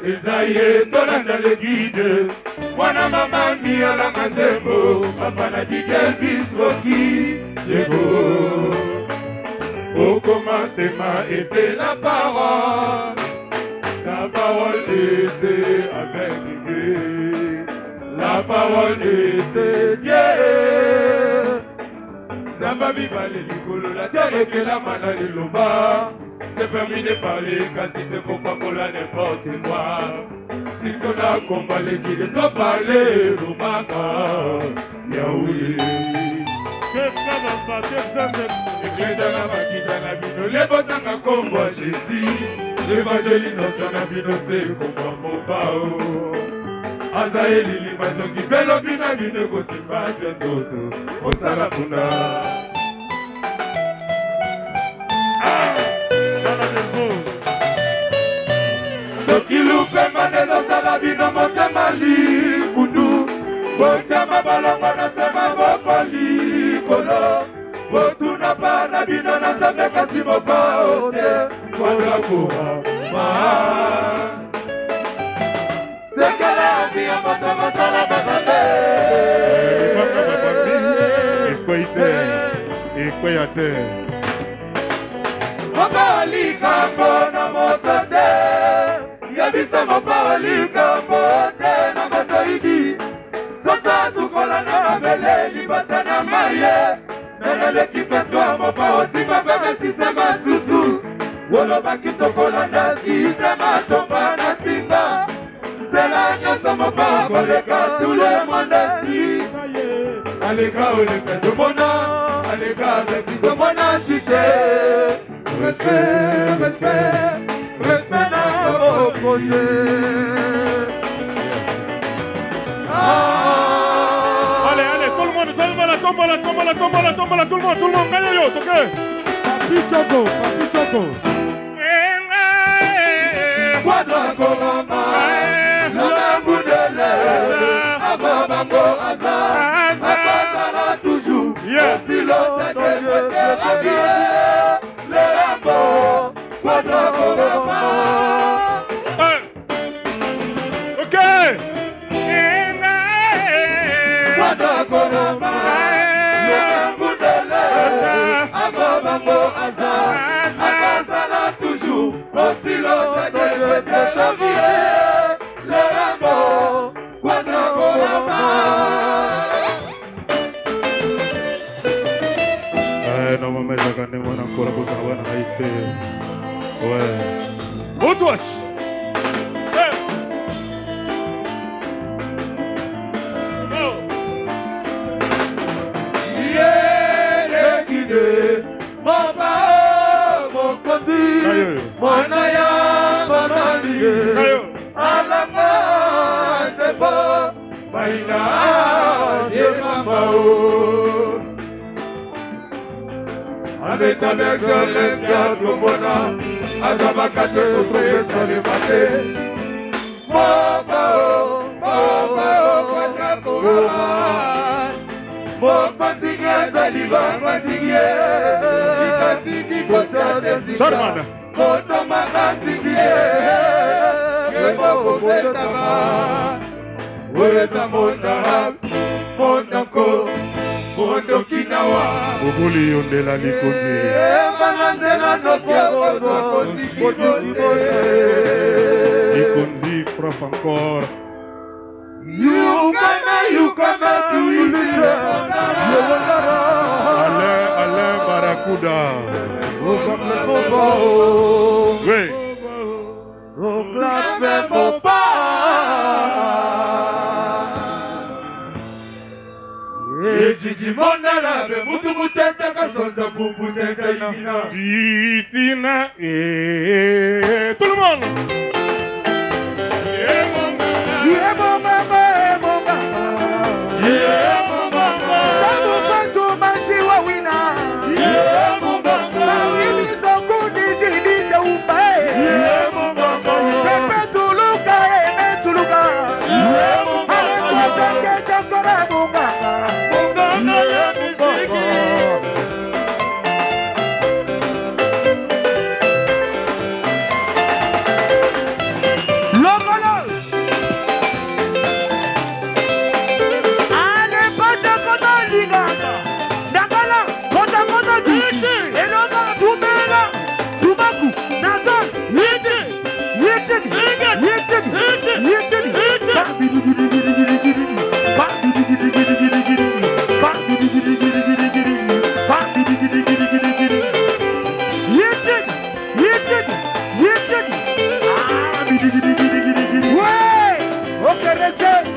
Ezaye, tolanda le guide Wana mama mia la mazembo Papa na DJ Bisroki Diego Au commencement était la parole La parole était avec Dieu La parole était Dieu Zamba viva le likolo La terre et que la mana le loba C'est permis de parler quand il ne faut pas qu'on la n'importe quoi. Si on a combat les guides, on doit parler, Rumaka, Yaouli. Ekleza makita na bino, lebotanga kombo Jésus. L'évangélisation na bino, c'est kombo mopao. Azaeli limatongi, belo bina bino, kosimba jototo, osala puna. Soki na bino motema likundu botama balongo na sema boko likolo botuna pa na bino na nzambe kasi moko te kodakura sekele abia moto mosala bazambe ekweya te mopa likambo na moto te yebisa mopa likambo te na motoidi sasa tukola na mabele libata na maye neleleki petwa mopa otima bebe sistema susu wolobaki tokolanda sistema tomba na simba zela nyonso mopa koleka tout le monde si aleka oleka tomona aleka besi tomona chite respect respect respect na opposé Allez, tout le monde, la tombe, tout le monde, gagne yo, ok? Papi Choco. Quadra Colomba, Lona Boudele, Ababango Aza, Abazala toujours, pilote de la vie, le Rambo, Quadra Colomba. Ok! Quadra Colomba, Lona Boudele, Ababango Aza, Abazala toujours, pilote de la vie, le Rambo, Quadra Colomba. Non, mais je gagne mon encore pour ça, on a été. Ouais. Outwash! Avec l'excellence de Mona, Azabakate, Okoye, Salivate, Mopao, Mopatigé, Zaliba, Matigé, Ikatiki, Potade, Sarmana. Motomakatigé, Kebo, Betama, Ureta Mona, Monako, Mondo Kinawa, Oboli Ondela Likondi. Likondi frappe encore. Alain Barracuda. Oui. Monala, mutu muteta kasonda bubu teta ina. Titina, tout le monde.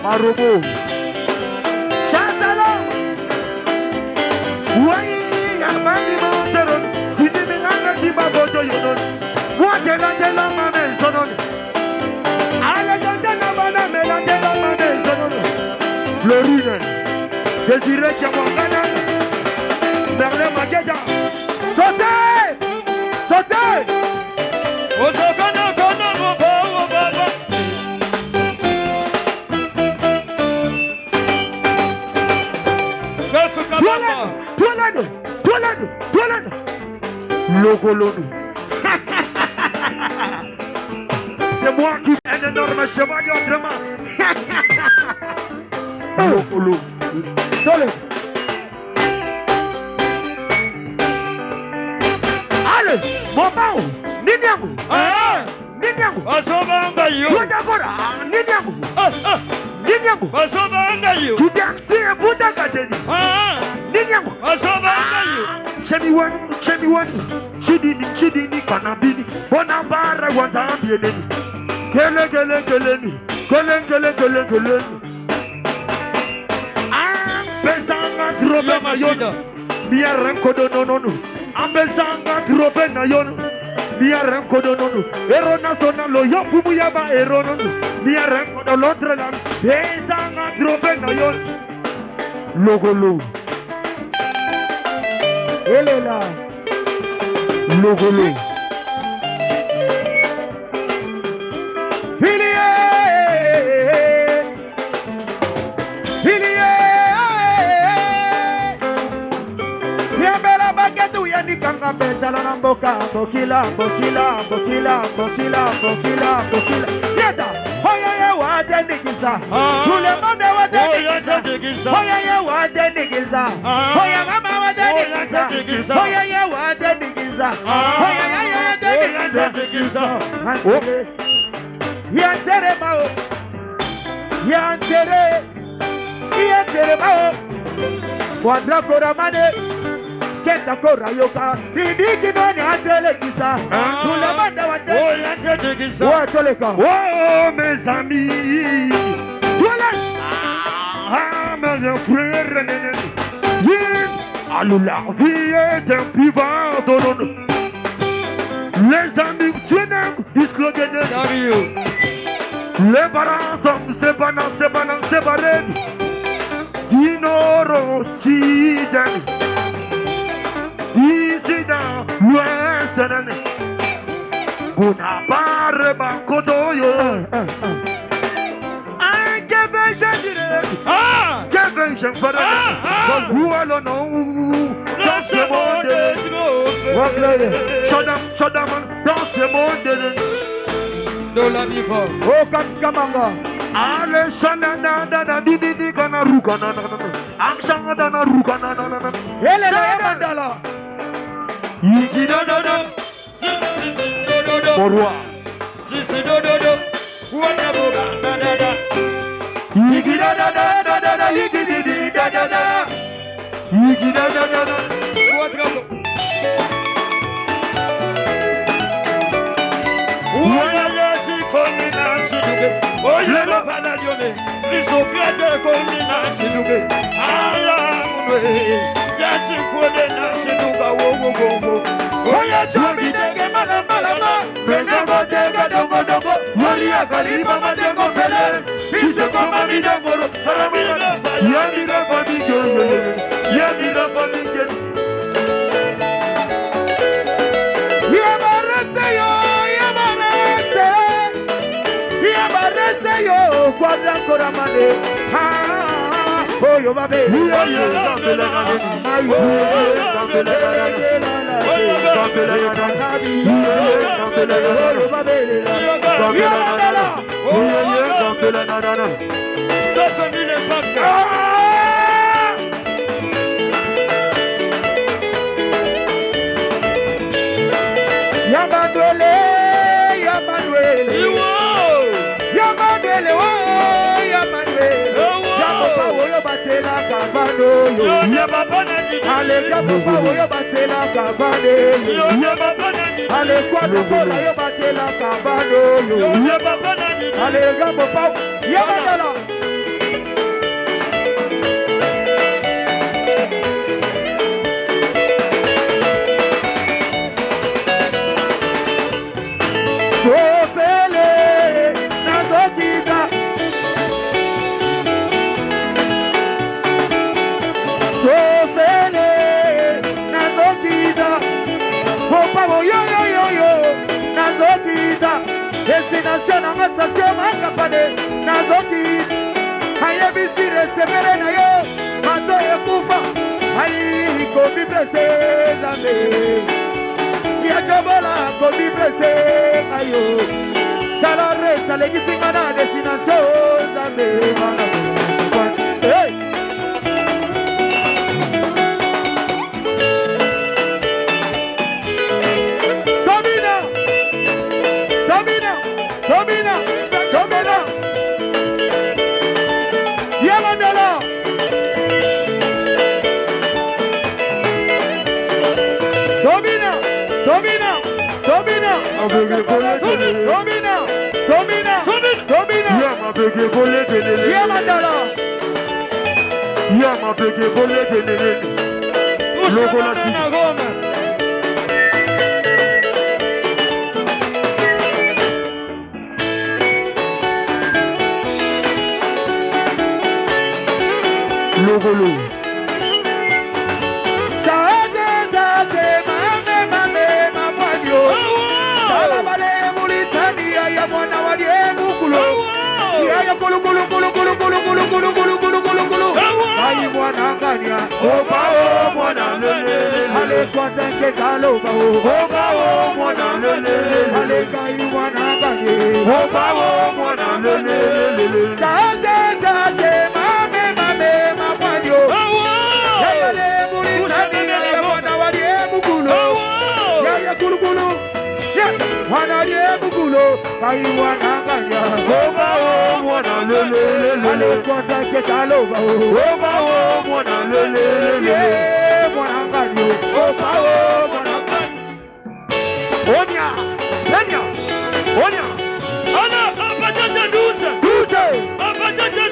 Marobo. Chatala. Oui, Yamani Monteron. Qui dit Milana di Babojo Yonon. Moi, de la Mamel Sonon. Alexander Namana Melande la Mamel Sonon. Florine. Désiré Chamangana. Merle Mageda. Sautez! Sautez! Osokana Kona Bobo Baba. C'est moi qui suis un énorme cheval autrement. Lokolo. Dole. Allez, mon pao, Ninyangu. Ninyangu. Asobanga yo. Kudakora, Ninyangu. Ninyangu. Asobanga yo. Kudakti Budakateni. Ninyangu. Asobanga yo. Chemiwani. Chidini kanabini. Bonabara wazambieni. Keleni. Pesanga drobe na yono. Mia renkodo nono. Ambesanga drobe na yono. Mia renkodo nono. Ero national yo fumu yaba ero nono. Mia renkodo l'autre là. Pesanga drobe na yono. Logolo. Elela. Logolo. Kanga betala na mboka, bokila. Yeta, hoya ye wade nigiza. Tule monde wade nigiza. Hoya ye wade nigiza. Hoya mama wade nigiza. Hoya ye wade nigiza. Hoya ye wade nigiza. Yantere mao. Yantere mao. Wadra koramane. Keta kora yoka, sidiki nani atele kisa. Tule mande wate. Watoleka. Oh mes amis. Tule. Mes frères. Alors la vie est un pivot d'honneur. Les amis tiennent, ils se gagnent. Les parents sont séparés. Dinoro Sidani. Ici dans l'ouest d'année. Bonaparte Bankodoyo. Kevin Jean-Fere. Vous allons dans ce monde. Chodam dans ce monde. Oh Kamanga. Ale shanana didi kana rukana. Am shangana rukana. Ele la mandala. Mon roi. Oya chomi denge malama, bengo denge dongo, molia kaliba madengo fele, ise koma midongoro, paramila, Yadira famille. Yabarete yo, quadra coramane, oh yo babe, destination na masakyo makapane nazoki hayebisire sebere na yo mato ekufa hayi kobi blessé zambe ya jobola kobi blessé yo. Salare sale kisingana destination zambe mana. Hey. Domina. Yamandala. Domina. Yamandala. Logo la Goma. Logolo. Mame mamwanyo. Salabale mulitania ya mwana wa Diemukulo. Ya kulu. Ai mwana ngania. Obao mwana lele. Ale kwa tanke kaloba. Obao mwana lele. Ale kai mwana ngania. Obao mwana lele. Mame mamwanyo. Yale mulitania ya mwana wa Diemukulo. Ya kulu. Mwana Diemukulo. Kai mwana ngania. Obao mwana lele. Ale kwa tanke kaloba. Obao mwana lele. Mwana ngania. Obao mwana ngania. Onya. Ana apajaja dusa. Apajaja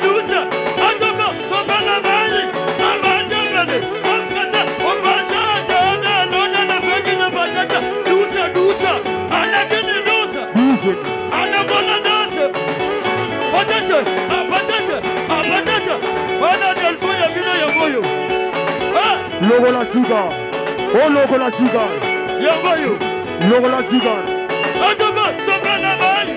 dusa. Andoka sobala bali. Abajabale. Omkaza ombashada na nona na fagi na bajaja. Dusa. Ana kene dusa. Ana bona dusa. Apajaja. Wana delfo ya vino ya moyo. Logo la sugar. Ya moyo. Logo la sugar. Andoka sobala bali.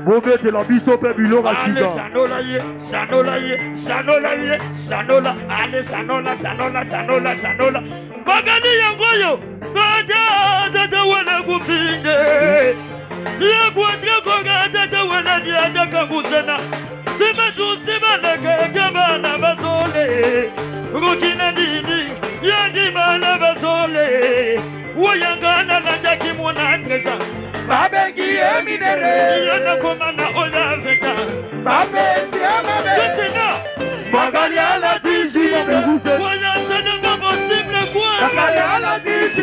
Mobete la biso pe bilo la Ale sanola. Ale sanola. Bagani yangoyo. Baja wana kupinge. Ya kwa wana diaja kangusena. Sima na basole. Rukina dini. Yandi bana basole. Wayangana na jaki mwana tresa. Babengi eminere. Yana komana ola veta. Babengi amame. Kutina. Magali ala tiji. Waya sana possible kwa. Magali ala tiji.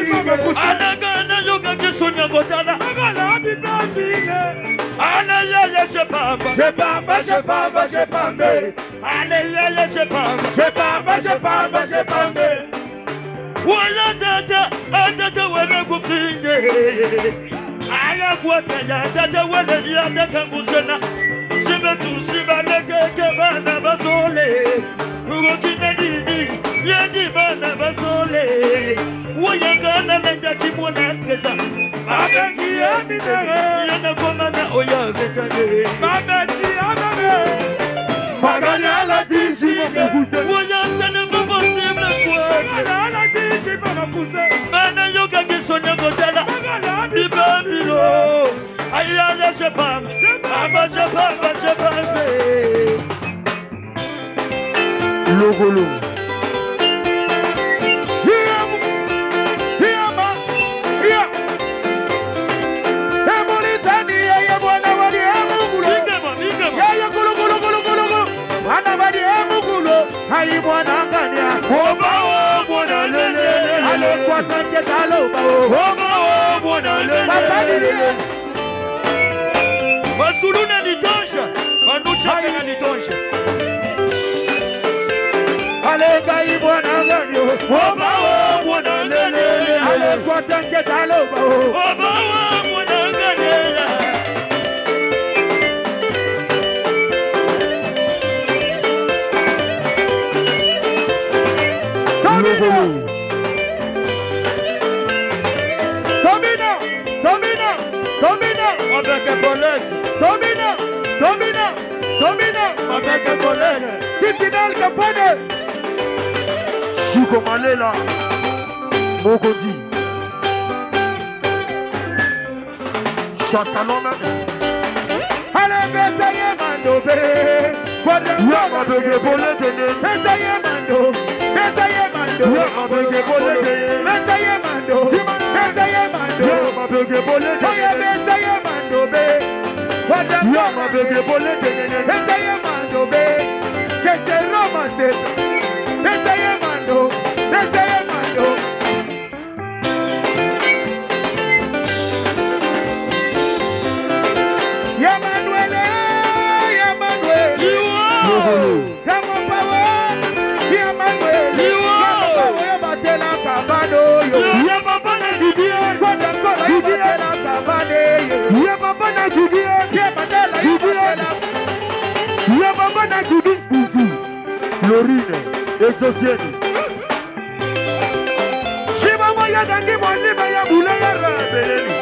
Anagana yoga kisonya gotala. Agala aditazile. Ana yaya shepamba. Shepambe. Ana yaya shepamba. Waya dada wala kupinge. Aya kuataya dada wala yada kangusena. Siba leke bana basole. Rukina didi yadi bana basole. Wayangana lenja kimona tresa. Babengi eminere. Yana komana oya vetane. Babengi amame. Magali ala tisi. Wayasana possible kwa. Magali ala tisi bakuse. Bana yoga kisonya gotala. Bibambilo. Ayaya shepam. Shepam. Logolo. kwa tanje taloba Oba mwana lele Masuluna nitosha Manucha kena nitosha Alega ibwana ganyo Oba mwana lele Ale kwa tanje taloba Oba mwana lele Domina Avec un collègue Domina Avec un collègue Titinal Kapane Chico Malela Mokondi Chantalona Ale Betaye Mandobe Yama Bege Bole Dene Betaye Mando Yama Bege Bole Dene Betaye Mando Yama Bege Bole Dene Betaye Mando Be Yama Bege Bole Dene Betaye Mando Be Kete Roma Seta Betaye Mando Yamanuele Kamo Power Yamanuele Kamo Power Batela Kabado Yamabana Didier Kodakola Batela Kabade Yamabana Didier Yamadela Yamabana Didier Lorine Exocieni Shiba Maya Gangi Mwani ya Bulaya Rabeleni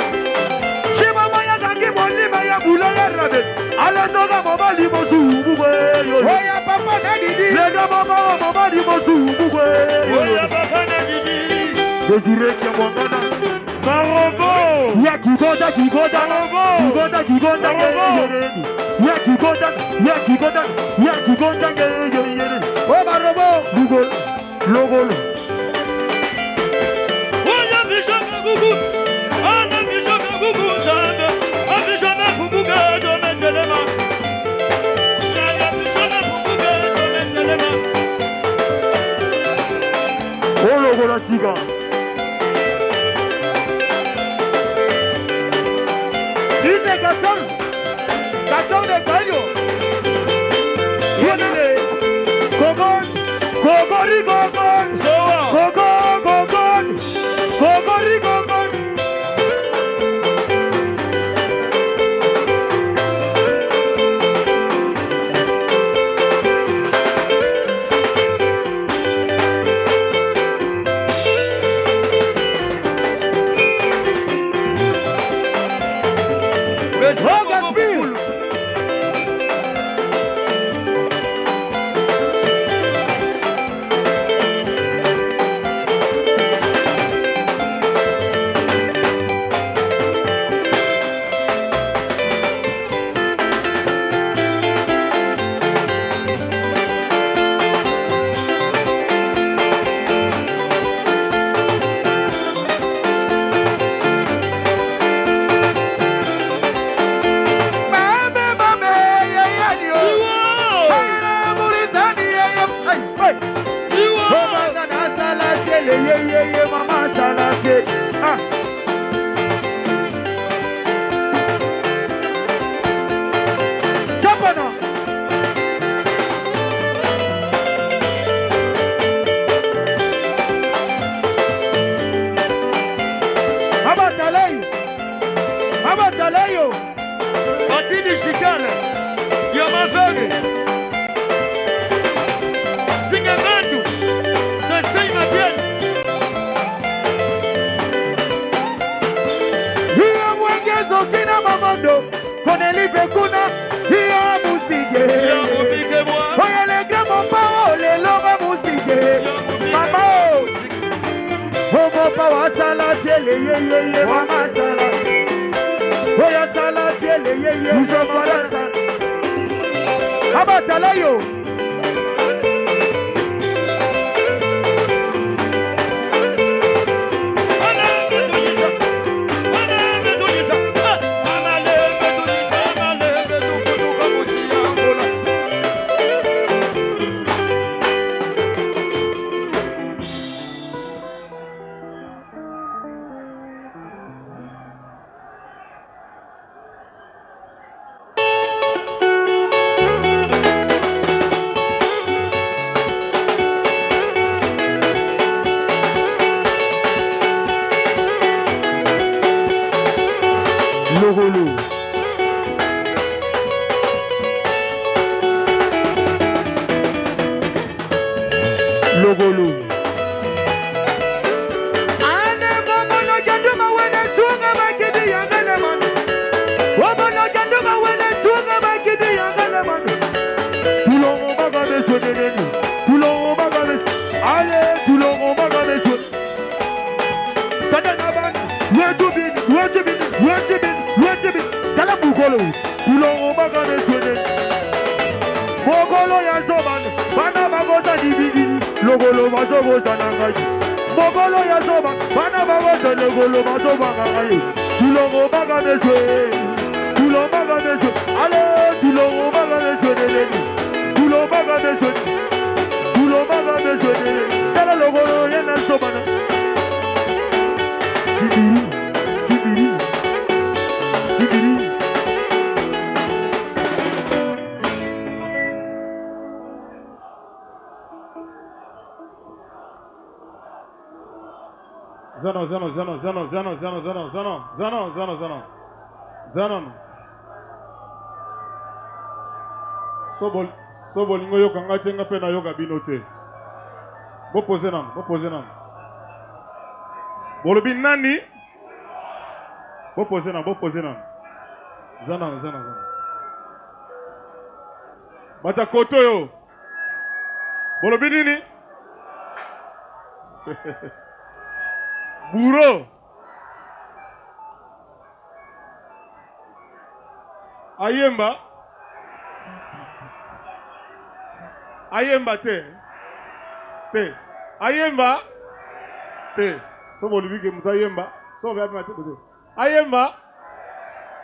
Shiba Maya Gangi Mwani ya Bulaya Rabeleni Ala noga mama limo zumbugwe Oya papa na didi Lega mama limo zumbugwe Oya papa na didi Desire kia mwangana Marobo Ya kigoda Marobo Ya kigoda O Marobo Logolo Oya bishaka gugu Ana bishaka gugu Zanda Abishaka gugu Gado meselema Zanda bishaka gugu Gado meselema O logola siga Dice Gastón de Gallo Viene Gogori Gogon Gogon Gogori Gogon Batini Chicane Yamavere Singamando Sansei Matiani Hiyo mwengezo kina mamondo Konelipe kuna Hiyo musige Yamupike mwa Oye legramo pao Leloma musige Mama o Homo pao Asala tele Ye mama sala Oya sala tele Ye Uzo parasa Abatalayo Tala bukolo, tulongo bagane swene. Mogolo ya zoban, bana bagoza dibidi, logolo bazogo zanangaji. Mogolo ya zoban, bana bagoza logolo bazogo zanangaji. Tulongo bagane swene, tulongo bagane swene. Ale, tulongo bagane swene. Tulongo bagane swene, tulongo bagane swene. Tala logolo ya na zoban. Zanon. Sobol ngo yoka ngatenga pena yoga binote. Bopoze nan. Bolobi nani? Bopoze nan. Zanon. Bata koto yo. Bolobi nini? Buro. Ayemba te. Ayemba te. Somo libike mutayemba. Somo yapi mate bote. Ayemba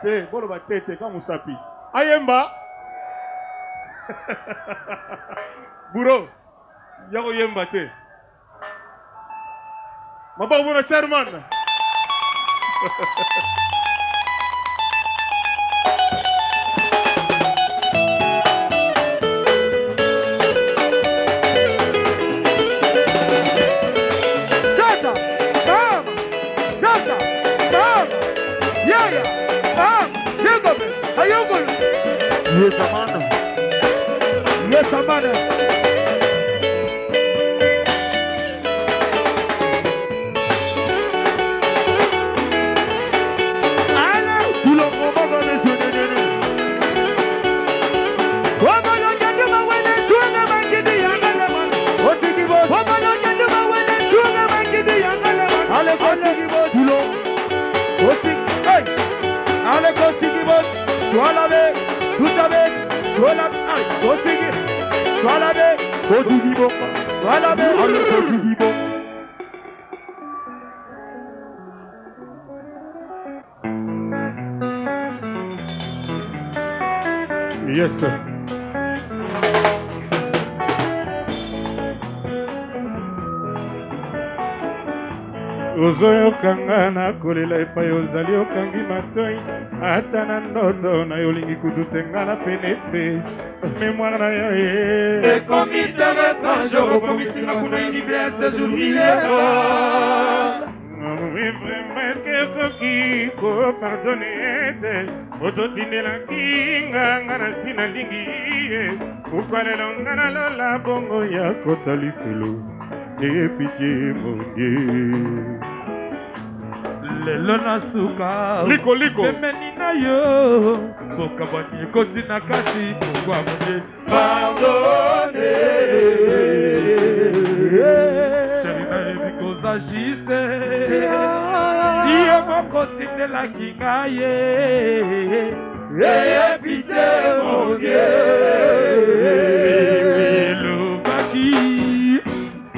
te. Bolo ba te kama musapi. Ayemba. Buro. Yako yemba te. Mabao muna chairman. Yes, Amanda. Yes, sir. Ozoyokanga na kolela epai ozali okangi matoi ata na ndoto na yo lingi kudutenga na pene te mémoire na yo ekomi étrange okomisinga kuna universe jubileko vraiment que soki kopardone ete ototindelaki nga na nsina lingi ye ukwalelo nga na lola bongo ya kota likolo epitie mondie lelo na suka liko pembeni na yo bokabwani ekoti na kati kokwa mondie pardonne sheri nayebi kozagise yo moko tindelaki ngai ye eyebi mondie elobaki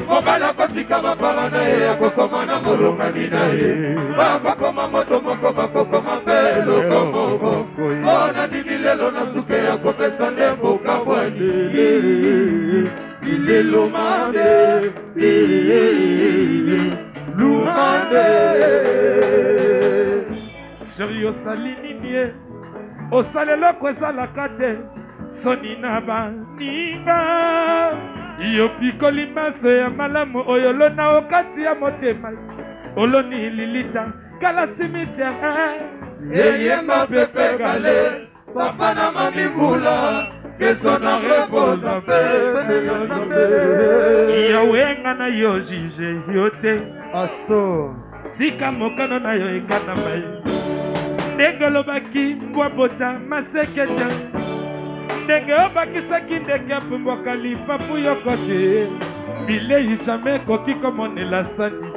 mobala kotika bapara na ye akokoma na molongani na ye bakokoma moto moko bakokoma mpe eloko moko mpona nini lelo na suke ya kopesa nde mboka bwani ilelo mande lumande sheri osali nini ye osali eloko ezalaka te soni na baninga yo pikoli maso ya malamu oyo olona okati ya motema oloni lilita kala cimetière eyemba pepe kale papa na mami mbula keso na reposa mpe yawenga na yo jige yo te aso tika mokano na yo ekana mai ndenge olobaki mbwa bota maseketa ndenge obakisaki ndenge apumbwaka lipapu yoko te bilei jamai ekoki komonela sani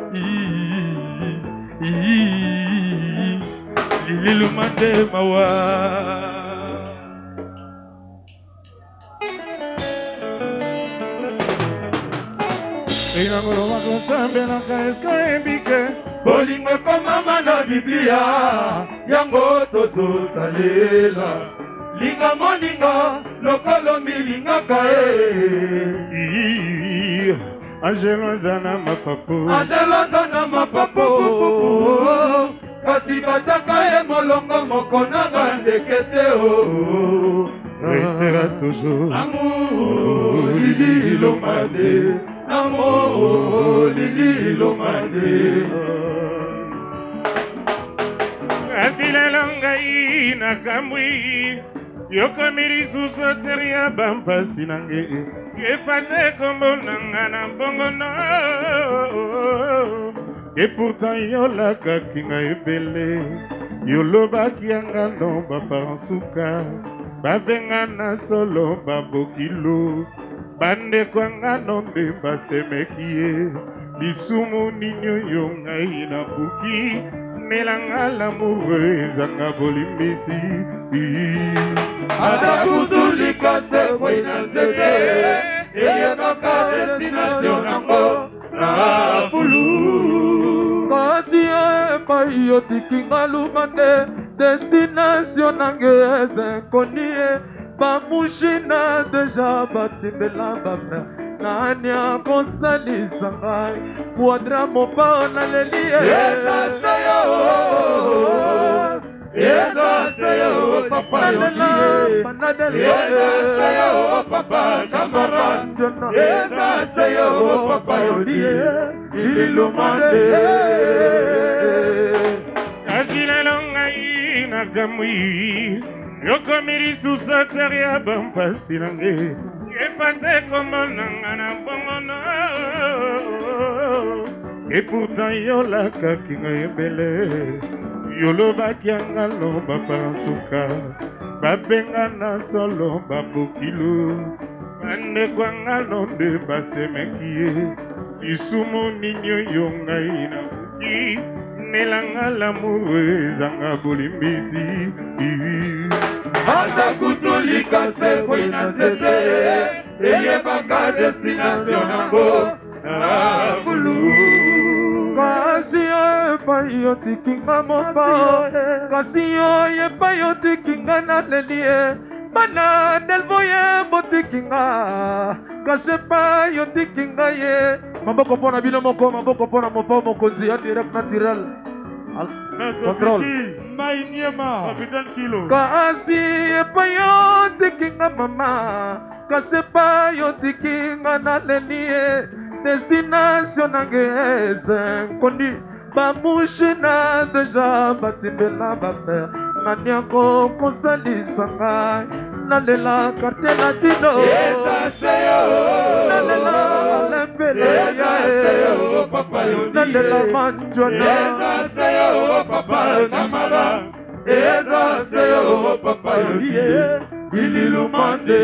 lililumande mawa inangolo makosambe na kaeska ebike bolingo ekomama na biblia yango tozosalela linga moninga lokolo milingaka angelo aza na mapapo kasi batiaka ye molongo moko nanga ndeke te restera toujours amour lililomade amour lililomade kasi lelo ngai nakambwi yokomi lisusu teria bampasi nange efase kombo nanga na mbongono et pourtant yolakaki ngai ebele yolobaki yanga no baparansuka babenga na solo babokilo bandeko yanga no nde basemeki ye lisumu nini oyo ngai nabuki melanga lamoureux ezanga bolimbisi ata kutulika te kwei na nzete eyebaka destination nango na fulu kasi epai otikinga lumande destination nange ezenkoni ye bamushina deja batimbela bamer nani akosalisa ngai kuadra mopao naleli papa asilelongai nakamwi yokomiri susateria bampasi nange efase komonanga na bongono et pourtant yolakaki ngai ebele yolobaki yanga no baparansuka babenga na solo babokilo bandeko yanga no nde basemeki ye lisumu nini oyo ngai nabuki nelanga lamoureux ezanga bolimbisi ata kutulika se kwei na nzete eyebaka destination nango na fulu kasi epai otikinga mopao kasi epai otikinga naleli ye bana delvoye botikinga kasi epai otikinga ye maboko mpona bino moko maboko mpona mopao mokonzi ya direct naturel contrôle kasi epai otikinga mama kasi epai otikinga naleli ye destination nange ezenkoni bamushina deja batimbela bamer nani akosalisa ngai nalela karte latino nalela lempele nalela manjwana papa ililumande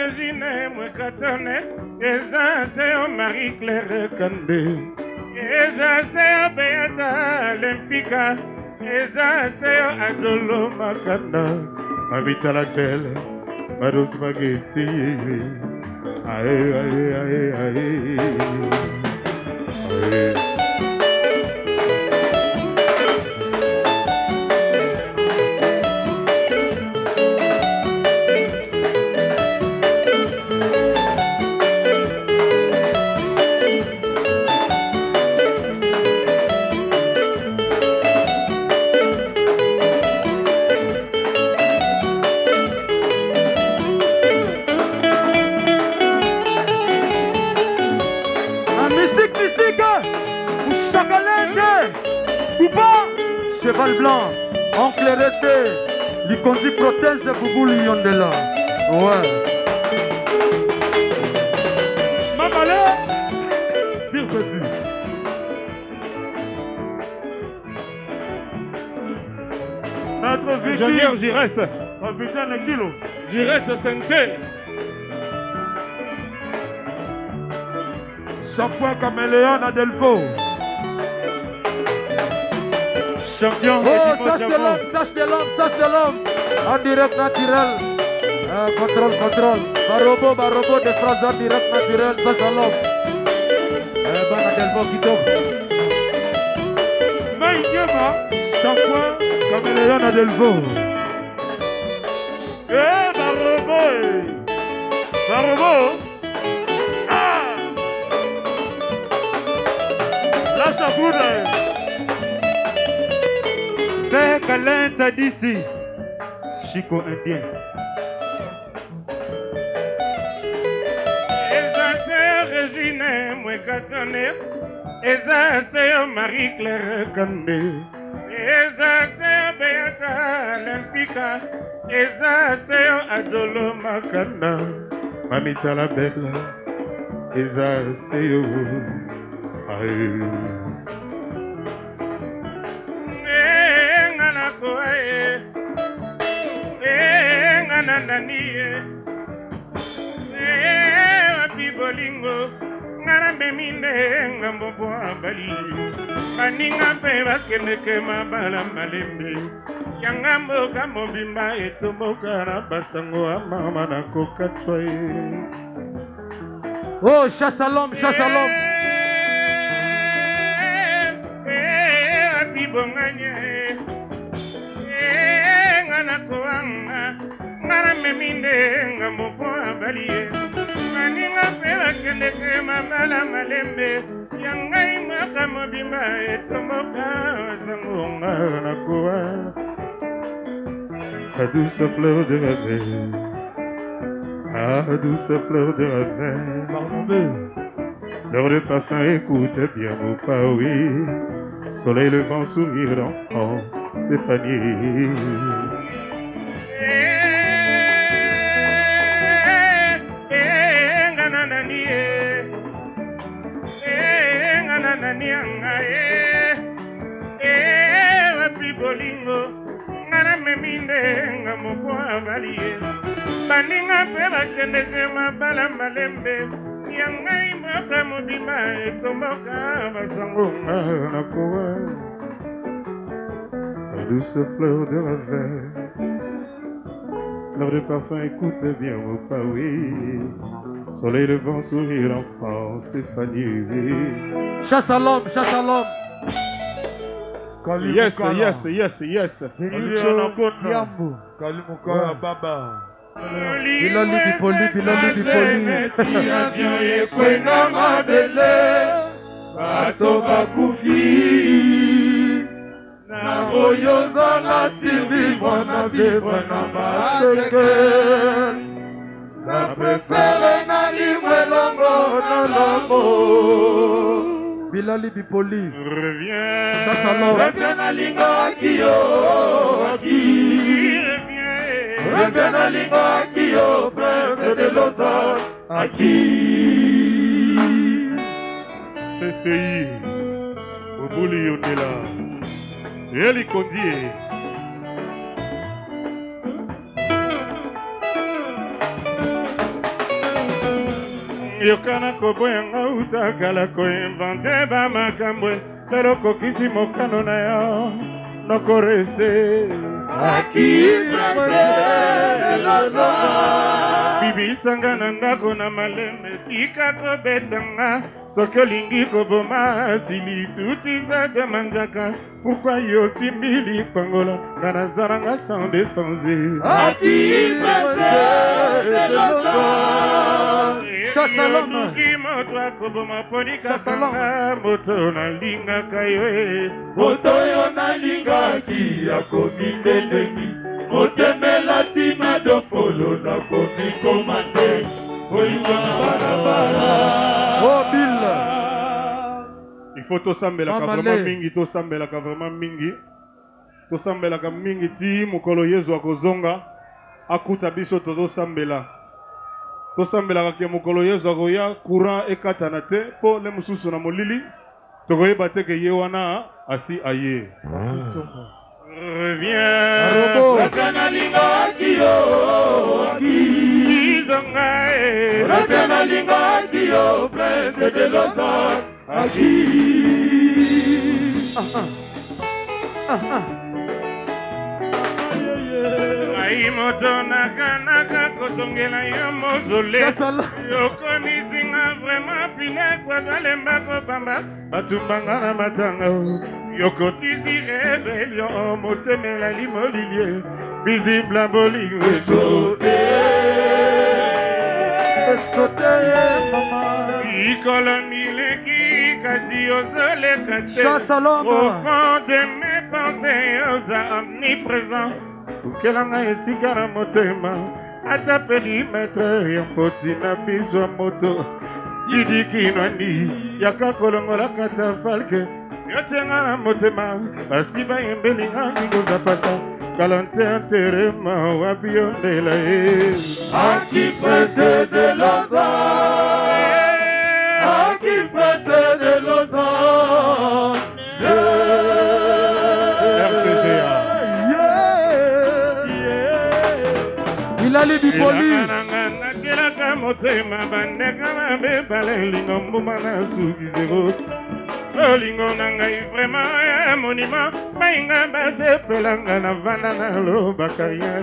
Régine Mwekatone Ezaseo Marie-Claire Kande Ezaseo Beata Lempika Ezaseo Adolo Makanda Mavita la Tele Maros Spaghetti Ae ae ae ae Ae cheval blanc, oncle resté, lui conduit protège de Boubou Lyon de là. Ouais. Mamalé, pire petit. Notre ingénieur Giresse, capitaine Kilo. Giresse Senté. Chaque fois Caméléon à Delvaux. Champion. Oh, ça c'est l'homme, ça c'est l'homme, ça c'est l'homme. En direct naturel. Contrôle. Barobo, des phrases en direct naturel, ça c'est l'homme. Bana Delvaux qui tombe. Maïniema, chaque fois Caméléon à Delvaux. Barobo. Ah! Lâche la poudre. Fais câlin, t'as d'ici. Chico indien. Eza sœur Régine Mwekatone, Eza sœur Marie-Claire Kande, Eza sœur Beata Lempika, Eza sœur Adolo Makanda, Mamita la belle, Eza sœur Aïe. Ngana koae, ngana naniye. Bolingo ngara meminde ngambo bwa bali maninga pe bakende ke mabala malembe yangambo kambo bimba etombo kara basango mama na kokatsoe. Oh, chasse à l'homme, chasse à l'homme. Abibonganye ngana koanga ngara meminde ngambo bwa bali maninga pela kende ke mabala malembe yangai maka mobimba etomoka zangonga na koa la douce fleur de la vie, la douce fleur de la vie, l'heure de parfum écoute bien mon pas oui, soleil levant sourire d'enfant Stéphanie. Bolingo ngara meminde ngambo avalie baninga pe bakende ke mabala malembe yangai maka mobima etomboka basango na koa la douce fleur de la veille, fleur de parfum écoute bien au pas oui, soleil levant sourire enfant Stéphanie. Chasse à l'homme, chasse à l'homme. Yes. Kalimukara Baba. Bilali Bipoli. Avion ekwena mabele bato bakufi na boyoza na sivivre na vivre na baseke na prefere na limwe longo na lombo. Bilali Bipoli. Reviens na lingo akiyo aki. Reviens na lingo akiyo prince de l'automne aki. CCI Obuli Yotela Eli Kondie yokana koboyanga utakala koinvente bamakambwe pero kokisi mokano na yo nokorese bibisanga na ndako na malembe tika kobetanga soki olingi koboma asili tutiza manzaka pourkui yo simbili kpangola nga nazalanga sans défense Chasalongi moto akoboma podikakanga moto nalingaka yo moto yo nalingaki akomi ndendengi motemela tima dofolo nakomi komande olinga balabala. Oh Bill. Il faut tosambelaka vraiment mingi, tosambelaka vraiment mingi, tosambelaka mingi ti mokolo Yesu akozonga akuta biso tozosambela. Tosambelaka ke mokolo Yesu akoya courant ekatana te po le mususu na molili tokoyeba te ke ye wana asi aye. Reviens, Zongae Rotena lingaki yo prince de l'automne Aki Ai moto nakanaka kotongela yo mozole Yokonisinga vraiment pile kwa zalemba kopamba Batumbanga na matanga Yokotisi rebellion motemela limolilie Visible à bolingo Sauté, maman. Ikolomileki kasi ozole kate Chasse à l'homme. Au fond de mes pensées oza omniprésent Ukelanga esika na motema Ata perimetre ya mpoti na biso ya moto Yidikinwani yaka kolongola kata falke Yotenga na motema Basi bayembelinga ngingo pata Kalante anterema wabiondela Aki prince de l'automne Aki prince de l'automne Il a les bipolis. Nakelaka motema bandeka mabe balelingo mbuma na sukizego Olingo na ngai vraiment monument Bainga basepelanga na vanda na lobaka ya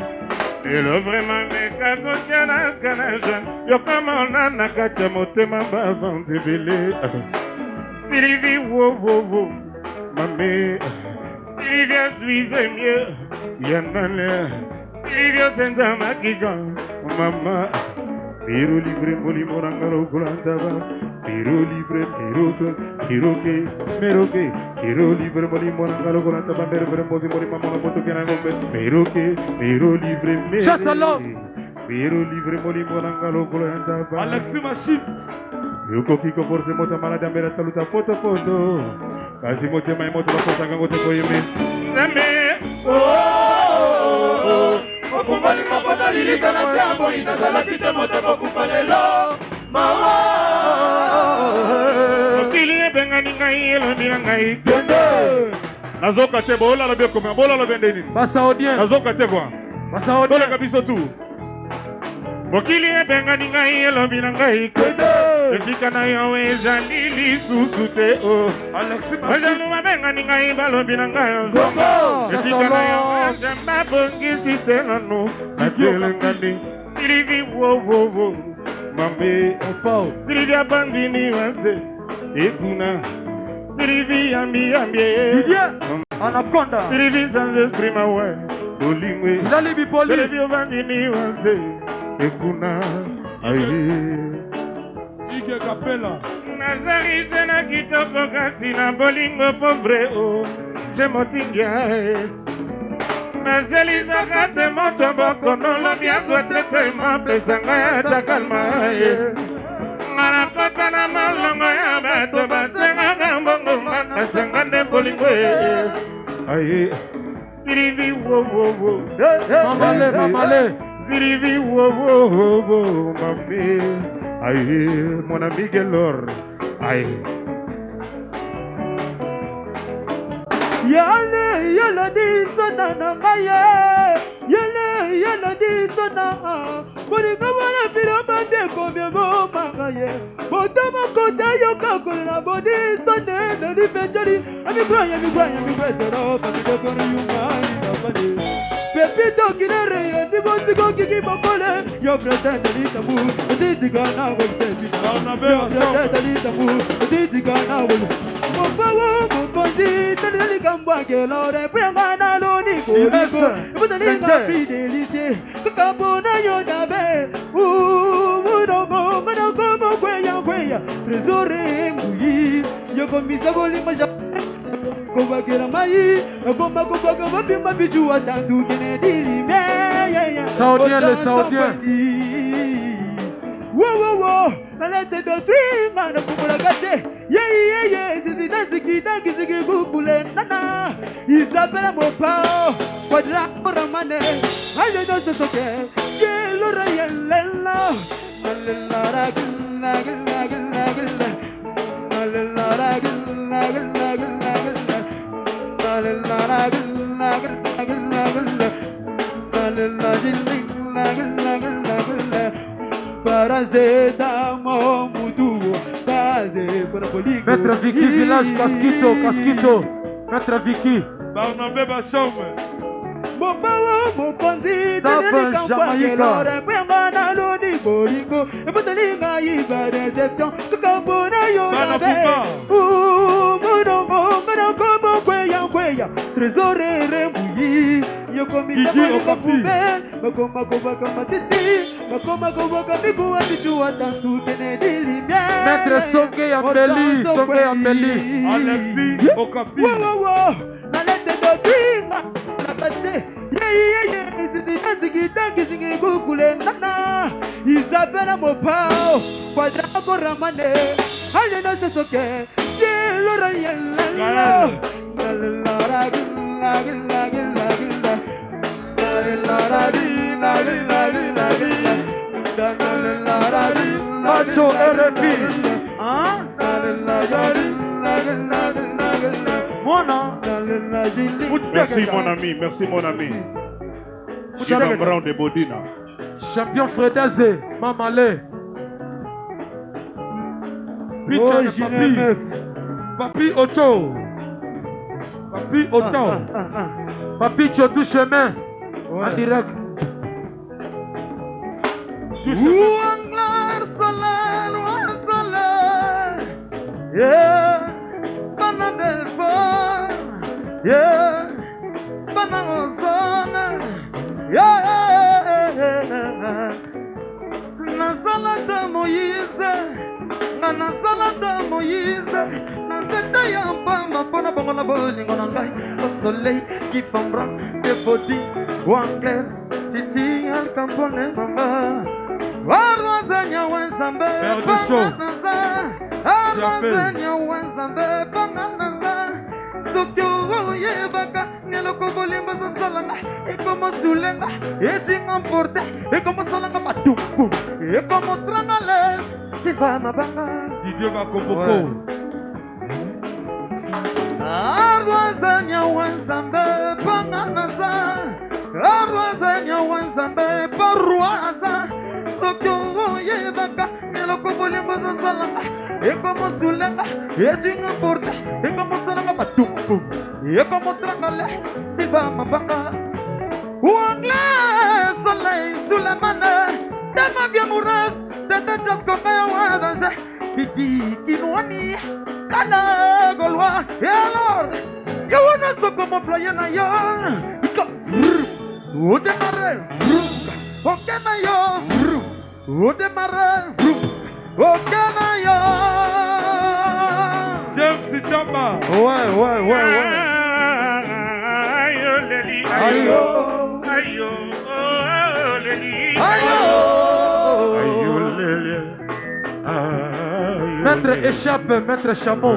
Elo vraiment meka kotiana kanaja Yokamona na kati ya motema bavantebele Sylvie wo Mame Sylvia suize mieux Yanale Sylvia senza makiga Mama Pero libre moli morangalo kulantaba Pero libre Kiroke Meroke Pero libre moli morangalo kulantaba Mere mozi moli mamona moto kena ngombe Pero libre Chasse à l'homme. Pero libre moli morangalo kulantaba Alexis Machine. Yuko kiko forse mota malada mera saluta foto Kasi mote mai moto bakota kangote koyeme Name Okumbali kapata lilita na jambo inazala kite mote bokupa lelo Mawa Okili ebengani ngai elondila ngai Gende Nazoka te bola lobe koma bola lobe ndeni Basaodien. Nazoka te kwa Basaodien. Tola kabiso tu Okili ebengani ngai elondila ngai Gende Esika na yo ezali lisusu te o Alexis Machine. Ozanu mabengani ngai balobi na ngai Zongo Esika na yo ezamba bongisi te nanu Atelengani Silivi wo Mambe Pau. Silivi abandini wanse Ekuna Silivi yambi Didier. Anaconda. Silivi sans esprit mawe Olingwe Il a les bipolis. Silivi abandini wanse Ekuna Aye Ike Capella. Nazari sena kitoko kasi na bolingo pauvre o Je motingia Nazelizaka te moto bokono lobi aswete te mapesanga ya takalma Ngana kota na malongo ya bato basengaka mbongo Basenga nde bolingo Aye Sirivi wo Mamale. Sirivi wo mami Aye mon ami Gelor Aye Yale di sona na maye. Yale di sona. Kuri kabana piro bande kombe bo magaye. Botama kota yoka kuri bodi sone na di pejari. Ami braya zero kami kori yumai na bani. Pepito kinere di bosi go kiki bokole. Yo presente di tabu. Di gana wo sebi. Na beo Presente di tabu. Di gana wo. Mokondi tali kambwa kelore prangana loni ko ibutani na fidelity kakabona yodabe mudogo madoko kweya trezore nguyi yokomisa boli maja kobakera mai koma kobaga mapimba bijua tandu kenediri me Saudien, le Saudien. Wo nalete doctrine na kumula kate yeah ziki kukule nana Isabella mopao quadra ramane ayo no se soke que lo rayela Razeda Momudu Kaze Konapoliko Maître Vicky village Casquito Maître Vicky Barnabé Bachaume Mopawa Mokonzi Daniel Kampanye Lore Pemana Lodi Bolingo Ebotalinga Iba Reception Tukabona Yonabe Mono Mono Kobo Kweya Trésor Remouyi Yokomita Monika Poubelle Makoma Kobaka Matiti Makoma Kobaka Bibu Atitu Atantu Tenedi Lumière Maître Songe Ambeli Alexis Okapi Wow Nalete Dodima Napate Isabella Mopao, Quadrago Ramane, Alena Soke, Lora Yellow, Macho RFI Merci mon ami Jean Brown de Bodina Champion Fredazé Mamale Papi Otto Papi Chotou Chemin en direct Yeah, Banadelfa, yeah, Banamozona, yeah, Nazalata Moïse, Nazalata Moïse, Nazeta Yamba, Pona Bamana Bowling on a light, au soleil qui fambra, des body, ou en clair, Titi, un camponnet, maman. Arwazanya wenzambe bananaza Arwazanya wenzambe bananaza Sokyo yebaka Neloko bolimba zanzalanga Ikomo zulenga Ejinga mporte Ikomo salanga matumbu Ikomo trangale Siva mabanga Didier Bakoboko Arwazanya wenzambe bananaza Arwazanya wenzambe parwaza Sokyo yebaka Neloko bolimba zanzalanga Ikomo zulenga Ejinga mporte Ikomo salanga matumbu Ikomo trangale Siva mabanga Wangle soleil Sulemane Dama biamuras Tete jaskome wadaze Kiki kinwani Kala golwa Et alors Yawana sokomo playena ya Ika Ou démarrer Okena yo Ou démarrer Okena yo James Chamba Ouais Ayo Leli Ayo Leli Ayo Leli Maître Échappe, Maître Chameau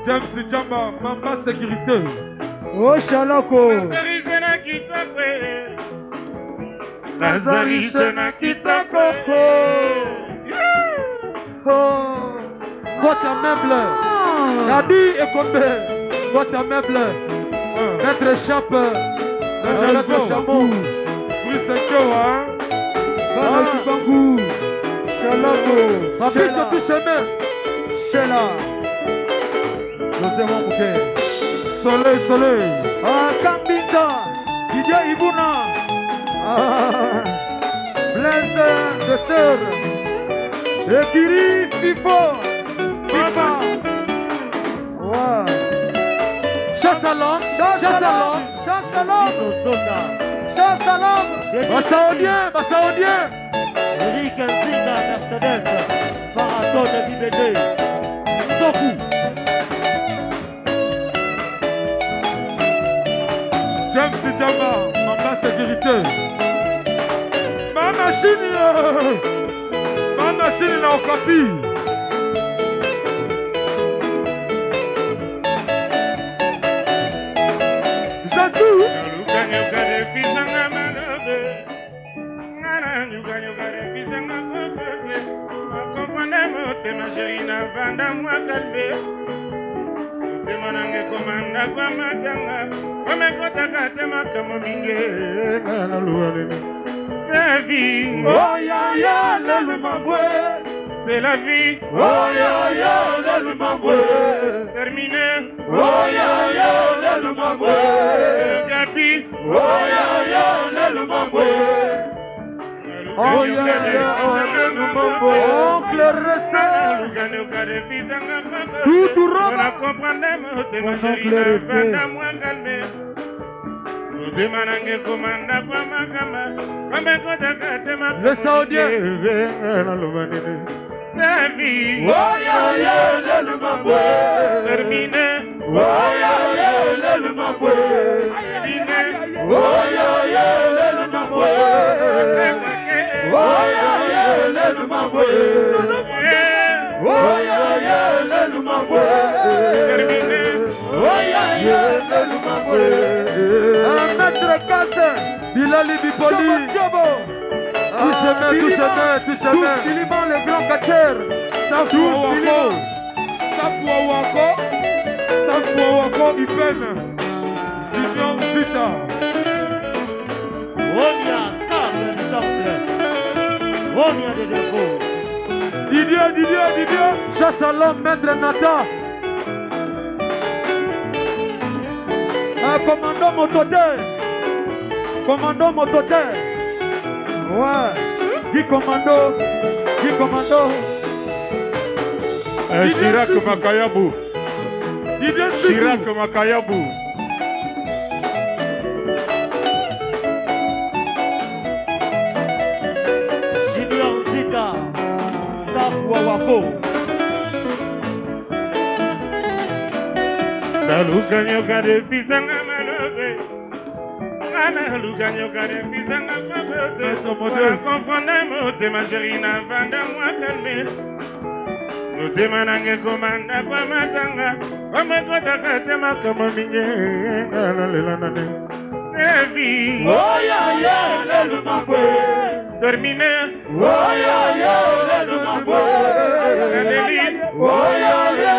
James Chamba Mamba Sécurité Oh Shaloko Nazarisena kitoko Boîte à meuble Nadi et Kombe Boîte à meuble Maître Échappe Maître Chameau Brice Kyoa Bana Kibangu Shaloko Papi Chotou Chemin Shela José Wambouke Soleil Ah Kambinda Didier Ibuna Blaise de Sœur Ekiri Fifo Fifa Wow Chasse à l'homme Bassaodien Eric Nzinga Mercedes Marathon de Bibédé Sokou James Djamba Mamba Sécurité Ma machine na Okapi Zatou c'est la vie. Oh ya ya, le mamboué. C'est la vie. Oh ya ya, le mamboué. Terminé. Oh ya ya, le mamboué. Gabi. Oh ya ya, le mamboué. Oh ya ya, le mamboué. Oncle Recé. Tout rond. On a compris de ma chérie, va moi calmer. Le Saoudien. La vie. Oh ya ya, le mamboué. Terminé. Oh ya ya, le mamboué. Oh ya ya, le mamboué. Oh ya ya, le mamboué. Oh ya ya, le mamboué. Oh ya ya, le mamboué. Un maître casse, Bilali Bipoli. Tous se met. Philippon le grand catcher. Safou Wako, Ipen, Junior Vita. Ronia, Ronia de dépôt. Didier. Chasse à l'homme, maître Nata. Un commandant mototaire. Ouais. Guy commando. Chirac Makayabu. Chirac Makayabu. Junior Zita, Safou Wako. Salukanyo kade pisanga malobe. Ana lukanyo kade pisanga malobe. Para comprendre mote ma chérie na vanda moi calmer. Mote manange komanda kwa matanga. Kome kota kate makama minye. Ala lelanane. Evi. Oh ya ya, le mamboué. Terminé. Oh ya ya, le mamboué. Adélie. Oh ya ya,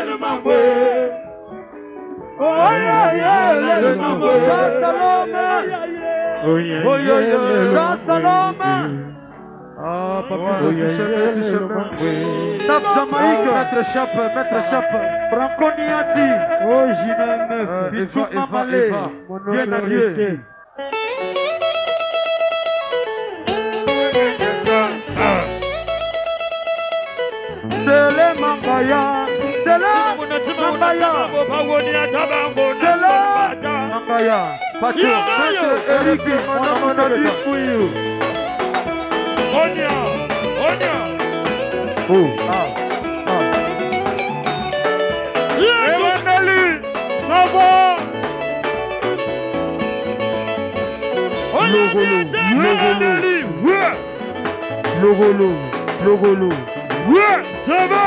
le mamboué. Oh ya ya, le mamboué. Oh yeah. Salome. Ah, papa, Tape Jamaïque, maître chape, Franco Niati. Oh, J9, Bichou Mamalé, bien adieu. C'est le Mambaya, c'est le Mambaya, c'est le Mambaya. Pacho, maître Eric, on a dit pour you. Onya. Oh, Evangelie, ça va. Logolo. Ouais, ça va.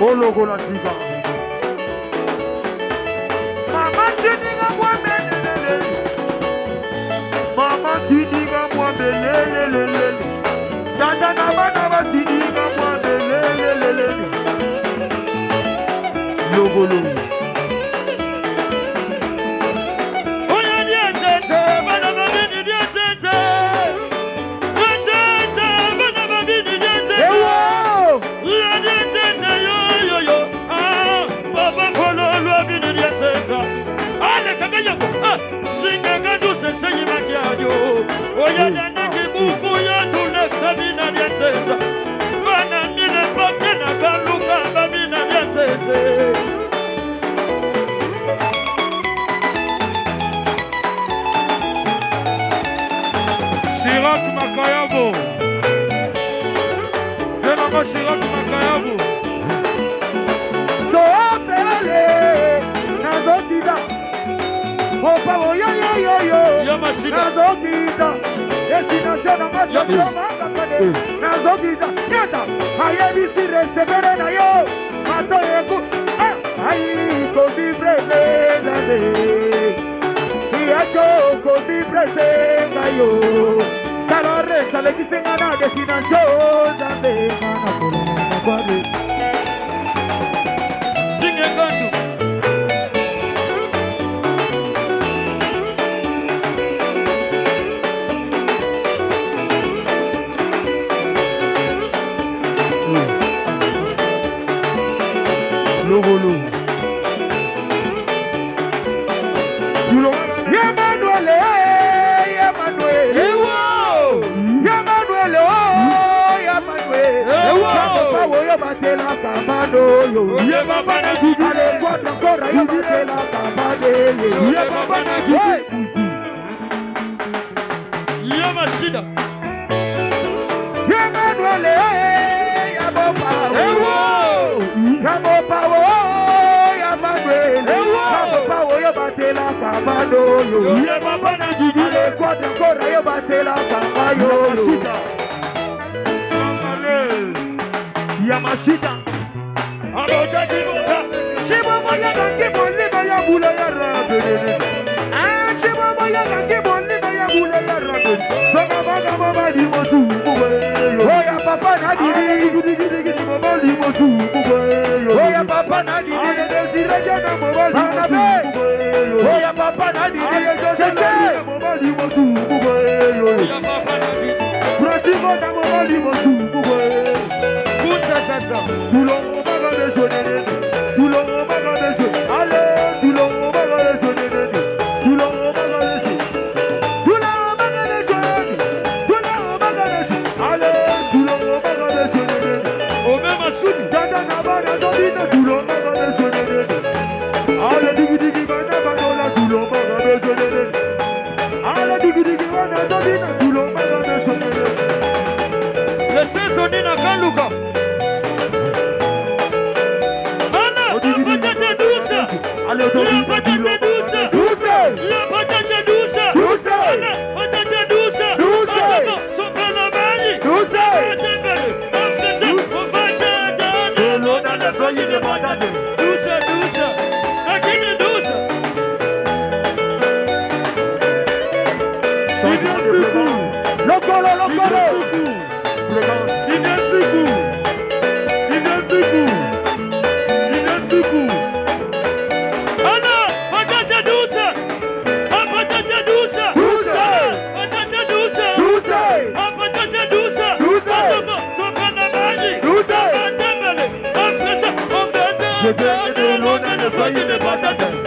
Oh, logo la diva. Mama Tidiga moi belele. Dada na Tidiga moi belele. Logo. Chirac Makayabu. Chirac Makayabu. So pele nazokida. Opa yo. Nazokida. Destination amateur nazokida. Nyata. Ayebi si recevere na yo. Matoyeku. Ai ko vibrele na de. Iacho ko vibrele na yo. Calore sale ki sengana destination zande mana polo kwade. yo batela kamado yo. Ye baba na dudu. Ale kwata kora yo batela kamade yo. Ye baba na dudu. Ye mashida. Ye manwale ya bopa. Ewo. Ya bopa wo ya manwale. Ya bopa wo yo batela kamado yo. Ye baba na dudu. Ale kwata kora yo batela kamado yo. Yamashita. Aboja kibota. Shibo moya kangibo liba ya bula ya rabe. Shibo moya kangibo liba ya bula ya rabe. Sanga baga mama di mosu kuwe. Oya papa na didi. Gidi mama di mosu kuwe. Oya papa na didi. Ale desire jana mama di mosu kuwe. Oya papa na didi. Cheke mama di mosu kuwe. Oya papa na didi. Pratico da mama di mosu kuwe. Tout le monde va déjeuner. Tout le monde va déjeuner. Allez, tout le monde va déjeuner. Tout le monde va déjeuner. Tout le monde va déjeuner. Tout le monde va déjeuner. Allez, tout le monde va déjeuner. Au même assoudi. Dada nabana dodina. Tout le monde va déjeuner. Allez, digi digi bana banola. Tout le monde va déjeuner. Allez, digi digi bana dodina. Tout le monde va déjeuner. Laissez sonner na kaluka. Allez, la patate douce. Douce. La patate douce. Douce. La patate douce. Douce. Son calamari. Douce. Douce, douce. La guine douce. Le colo, le colo. Il vient plus court. Il vient plus court. Il vient plus court.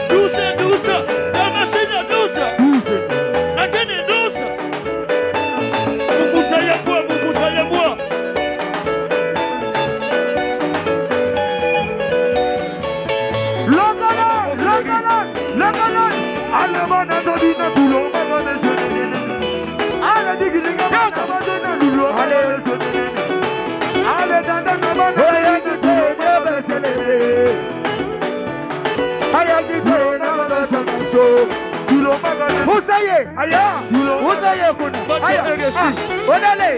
Douce, douce, la machine douce, la canne est douce. Vous savez quoi, vous savez moi. Le canal, allez, mon adolina, tout le monde va déjeuner. Allez, digga, allez, dada, Usaye, aya, usaye kuna, aya, odale,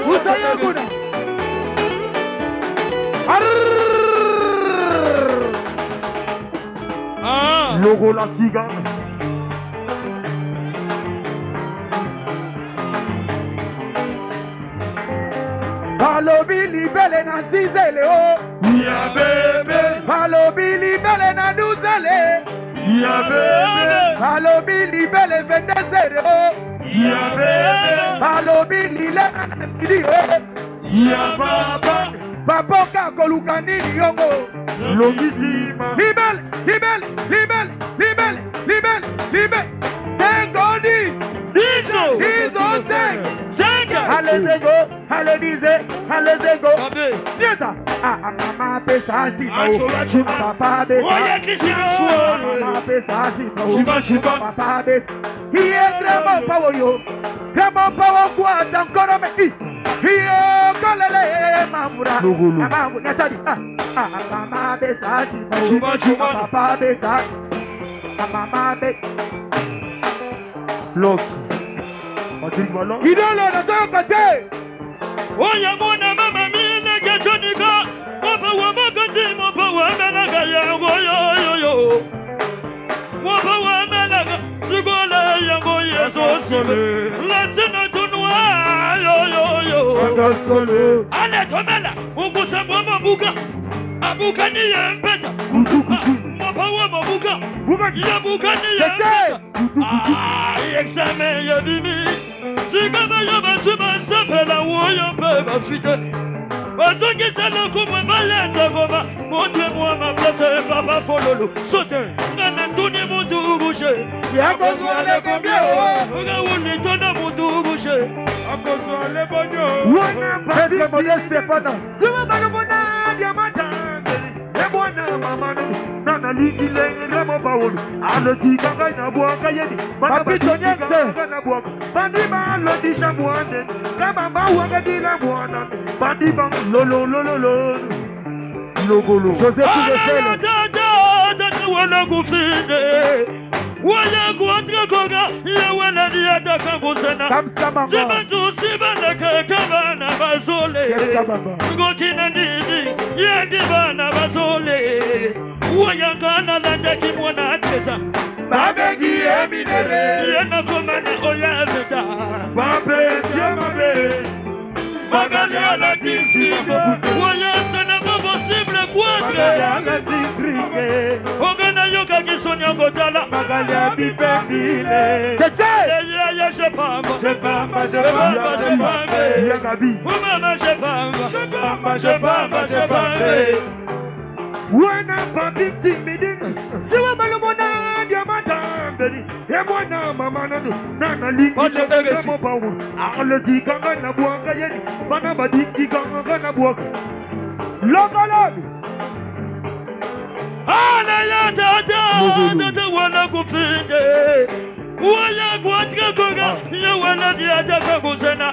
usaye kuna. Logo la cigane. Halo Billy Bele na zizele o. Ya bebe. Halo Billy Bele na duzele. Ya bebe. Halo Billy Bele vendezere o. Ya bebe. Halo Billy le na nidi o. Ya baba. Papoka koluka nini yongo. Logizima. Libel. Sengoni. Dizo. Senga. Hale dize. Nieta. Mama pesa si mo. Papa be. Oya kishiro. Mama pesa si mo. Shiba. Papa be. Hiye gramo pawo yo. Gramo pawo kwa tankoro me. Hiyo kolele mamura. Mama netadi. Mama pesa si mo. Shiba. Papa pesa. Mama be. Loki. Idolo na toka te. Oya mwana mama mine kechonika. Mopa wa makati mopa wa menaga yango yo. Mopa wa menaga sigola yango yeso sole. Latina tunwa yo. Ale tomela ukusa mwa buka. Abuka ni yempeta. Mopa wa mabuka. Ya buka ni yempeta. Examen ya bimi. Sikaba ya basuma sapela woyo beba suite. Bazoki sala kumwe baleta goma. Montre-moi ma place papa fololo. Saute. Ngana tuni mundu bouche. Yako swale kombie o. Nga wuni tona mundu bouche. Maître Modeste Pana. José Waya kuandra koga ya wala diada kangusena. Sibantu sibana kabana bazole. Ngotina ndidi ya dibana bazole. Waya kana landa kimwana atesa. Babegi eminere. Yana komana oya veta. Babe jamabe. Magali ala disike. Waya sana possible quadre. Magali ala disike. Ogana yoga kisonya godala. Magali abipendile. Tete. Ya shepamba. Shepamba. Yagabi. Umama shepamba. Wana pabiti midin. Siwa malumona diamata beni. Yemwana mama nanu. Nana lingi lemo bawu. Ale dikanga na buanga yeni. Bana badiki kanga na buanga. Lokalodi. Ala ya dada wana kupinde. Waya kuatika koga. Ya wana diada kagusena.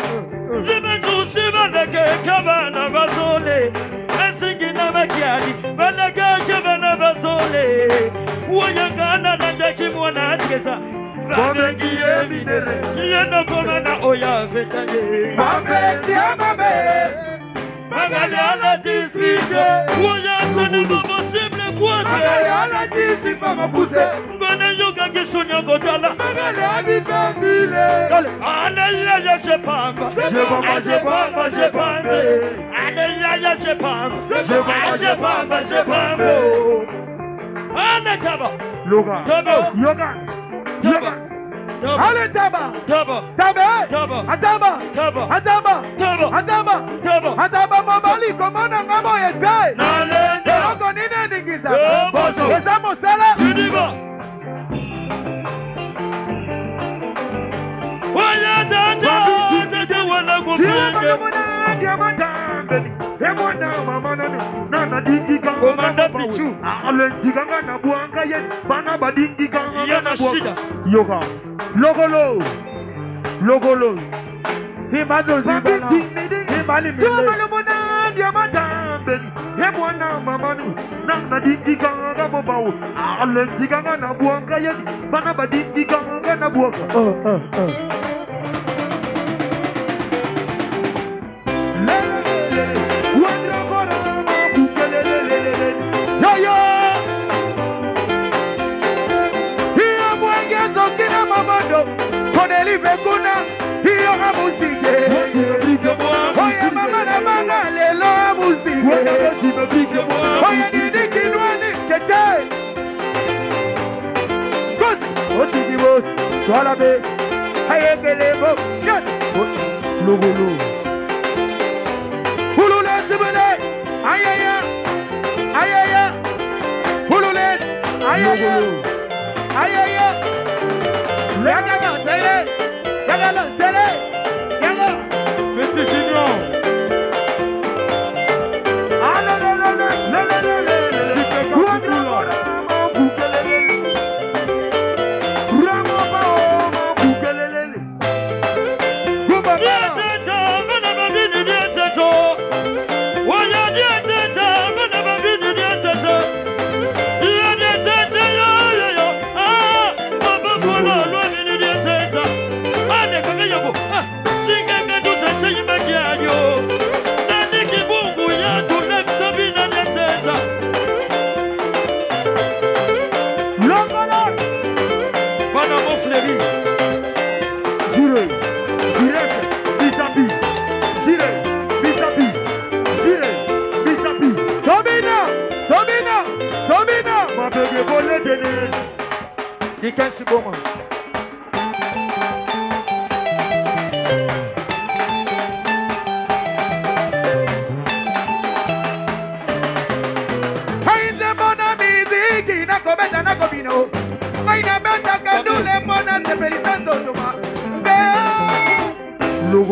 Zimentu sibana kabana bazole. Asingina makiadi. Bana kabana bazole. Waya kana nanda kimwana atikesa. Babeki eminere. Yena komana oya vetaye. Babeki amabe. Magali ala disike. Waya sana possible quadre. Magali ala disike mama pousse. Ngone yoga kisonya godala. Magali abipendile. Ala ya shepamba. Shepamba. Ala ya shepamba. Shepamba. Ala taba. Yoga. Ale taba. Ataba mabali komana ngamo yete. Nalenda. Ogo nine ningiza. Boso. Ezamo sala. Yudiba. Waya dada wala kupende. Emwana mama nana dingi kanga komanda pichu. Ale diganga na buanga yen. Bana badingi kanga na buanga. Yoga. Logolo. Himado zibana. Himali mile. Siwamalumona diamata beni. Emwana mama nana dingi kanga mobao. Ale diganga na buanga yen. Bana badingi kanga na buanga. Kuna hiyo hamuzike. Oya mama na mama lelo hamuzike. Oya nini kinwani cheche. Kosi otigi bos swala be hayekele bo shot lugulu hulule sibele ayaya hulule ayaya Yaga sele Mr. Junior.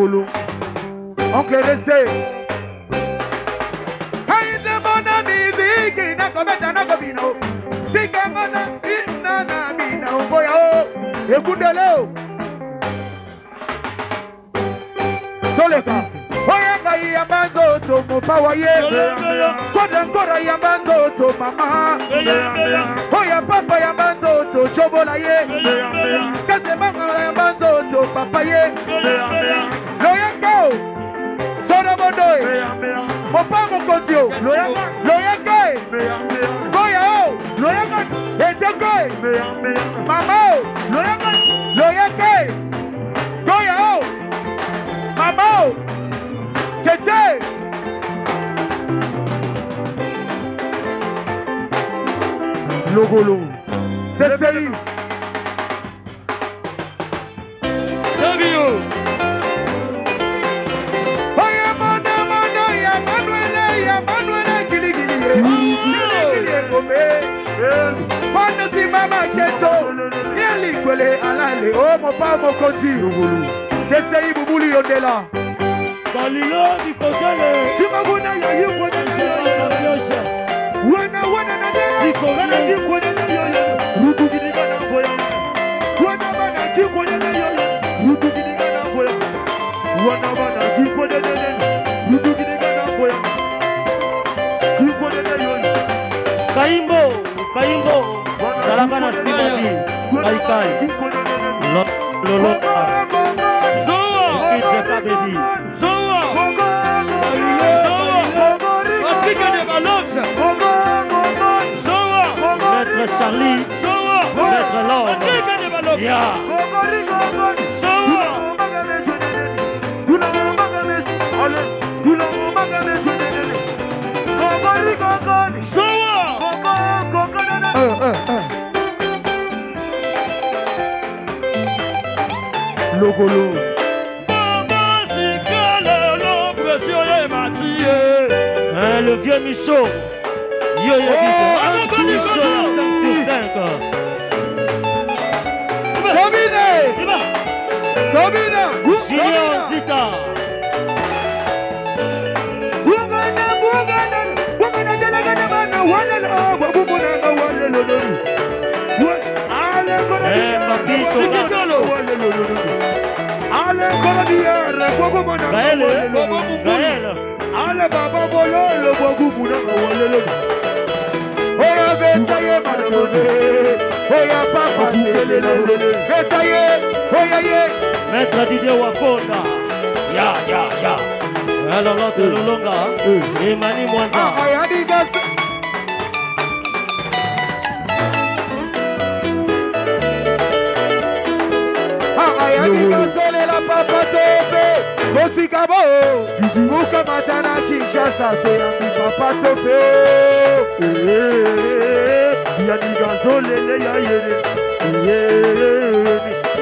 Logolo. Oncle Ressé. Haïde mon ami, Ziki, Nakobeta, Nakobino. Ziki, mon ami, Nanamina, Oboyao. Écoutez-le. Soleka. Oyanga yambanzo to mopawaye. Kodangora yambanzo to mama. Oya papa yambanzo to chobolaye. Kase mama yambanzo to papaye. Loyako. Sorobodoy. Mopa mokondio. Loyako. Goyao. Loyako. Eteko. Mama. Loyako. Goyao. Mama. Tete. Logolo. C'est pays. Savio. Oya mona ya Manuele gili gombe. Pano si mama keto. Yeli kwele alale. Oh mon pa mon konti. Logolo. C'est pays bubuli yondela. Galilo di Kogale. Simaguna ya yuko na Yosha. Wana na de. Kogale di Kogale. Rutu gidiga na boya. Wana bana di Kogale. Rutu gidiga na boya. Wana bana di Kogale. Rutu gidiga na boya. Di Kogale. Kaimbo. Salakana Simadi. Kaikai. Lolo. Zoa. Kite Kabedi. Zoa. Maître Charlie, Maître Lord, Ya, Logolo. Le vieux Michaud. Yo, Michaud, 5 sur 5. Sobina. Junior Zita. Gaël. Ale baba bolo lo bogu muna wale. Oya betaye madamone. Oya papa lele. Betaye. Oya ye. Maître Didier Wafonda. Ya. Alors l'autre Lolonga. Emani Mwanza. Aya diga. Aya diga sole la papa tobe. Kosikabo. Muka matana Kinshasa to yambi papa tope. Ya diga zolele ya yere.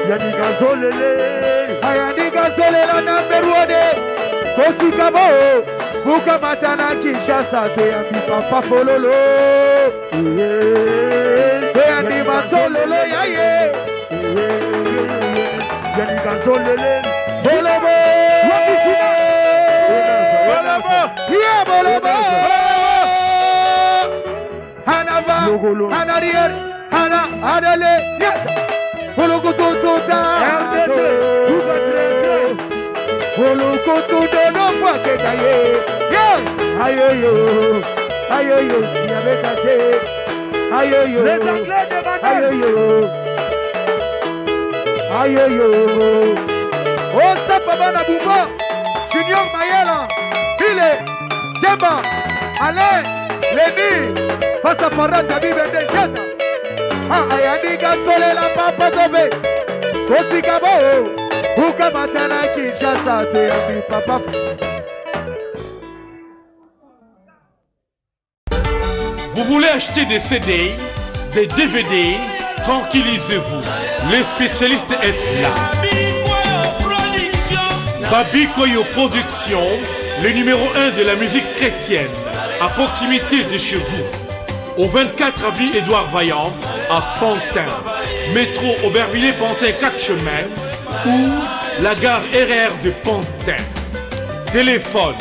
Ya diga zolele. Aya diga zolela number 1. Kosikabo. Muka matana Kinshasa to yambi papa fololo. Ya diga zolele ya ye. Ya diga zolele. Bolobo. Hanava, Hanarier, Hana, Adale, Holokotuta, Holokotuta, no Faketaye, Ayoyo, Yabekate, Ayoyo, oh, Sapabana Bumba, Junior Mayela, File, Deba, Alain, Léni, face à Farad, David Bendé, Ayaniga Sole la Papa Zove, Kosikabo, Bukamatana Kinshasa, Teyabi Papa. Vous voulez acheter des CD, des DVD, tranquillisez-vous. Les spécialistes est là. Babi Koyo Production, le numéro 1 de la musique chrétienne, à proximité de chez vous. Au 24 avenue Édouard Vaillant, à Pantin. Métro Aubervilliers Pantin 4 chemins ou la gare RR de Pantin. Téléphone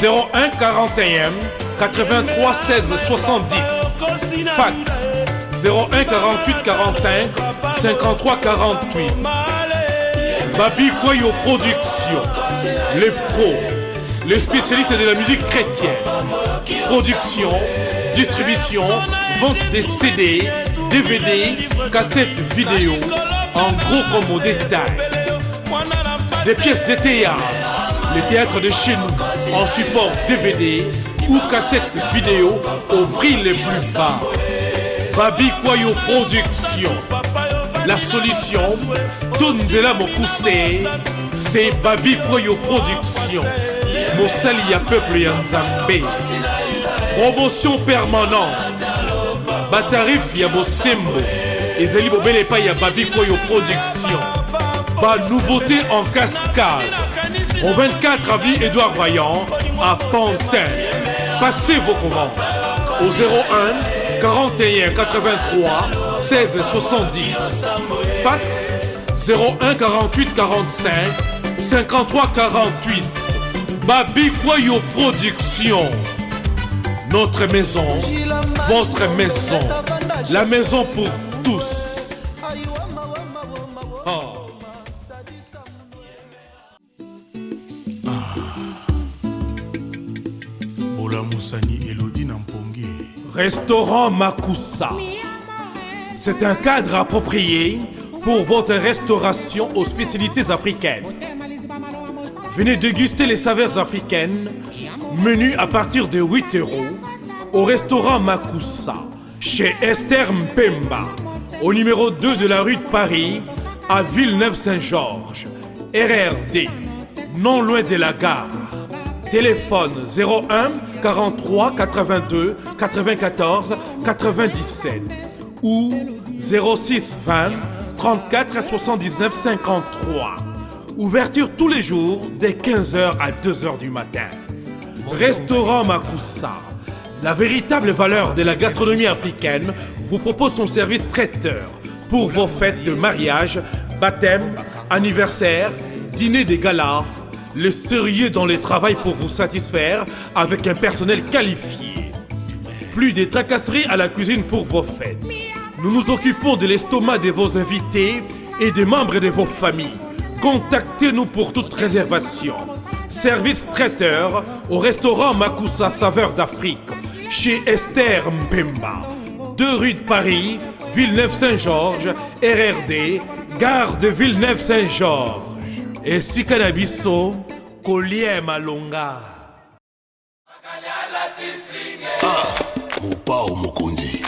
01 41 83 16 70. Fax 01 48 45 53 48. Babi Koyo Production. Les pros, les spécialistes de la musique chrétienne. Production, distribution, vente des CD, DVD, cassettes vidéo, en gros comme au détail. Des pièces de théâtre, les théâtres de chez nous, en support DVD ou cassette vidéo au prix les plus bas. Babi Koyo Production. La solution, Tonzela Mokuse, c'est Babi Koyo Production. Mosali ya peuple ya Nzambe. Promotion permanente. Batarif ya Bosembo. Ezali Bobele pa ya Babi Koyo Production. Ba nouveauté en cascade. Au 24 avenue Édouard Vaillant à Pantin. Passez vos commandes au 01 41 83 16 70. Fax 01 48 45 53 48. Babi Koyo Production. Notre maison, votre maison, la maison pour tous. Oh. Restaurant Makusa. C'est un cadre approprié pour votre restauration aux spécialités africaines. Venez déguster les saveurs africaines, menu à partir de 8 € au restaurant Makusa, chez Esther Mpemba, au numéro 2 de la rue de Paris, à Villeneuve-Saint-Georges, RRD, non loin de la gare. Téléphone 01 43 82 94 97 ou 06 20 34 79 53. Ouverture tous les jours dès 15h à 2h du matin. Restaurant Makusa, la véritable valeur de la gastronomie africaine, vous propose son service traiteur pour vos fêtes de mariage, baptême, anniversaire, dîner de gala. Le sérieux dans le travail pour vous satisfaire avec un personnel qualifié. Plus de tracasseries à la cuisine pour vos fêtes. Nous nous occupons de l'estomac de vos invités et des membres de vos familles. Contactez-nous pour toute réservation. Service traiteur au restaurant Makusa Saveur d'Afrique, chez Esther Mpemba. 2 rue de Paris, Villeneuve-Saint-Georges, RRD, gare de Villeneuve-Saint-Georges. Et si Canabiso, Collier Malonga. Mopao Mokonzi.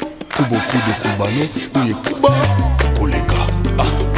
Beaucoup de Kumbano, ou Kuba, Koleka.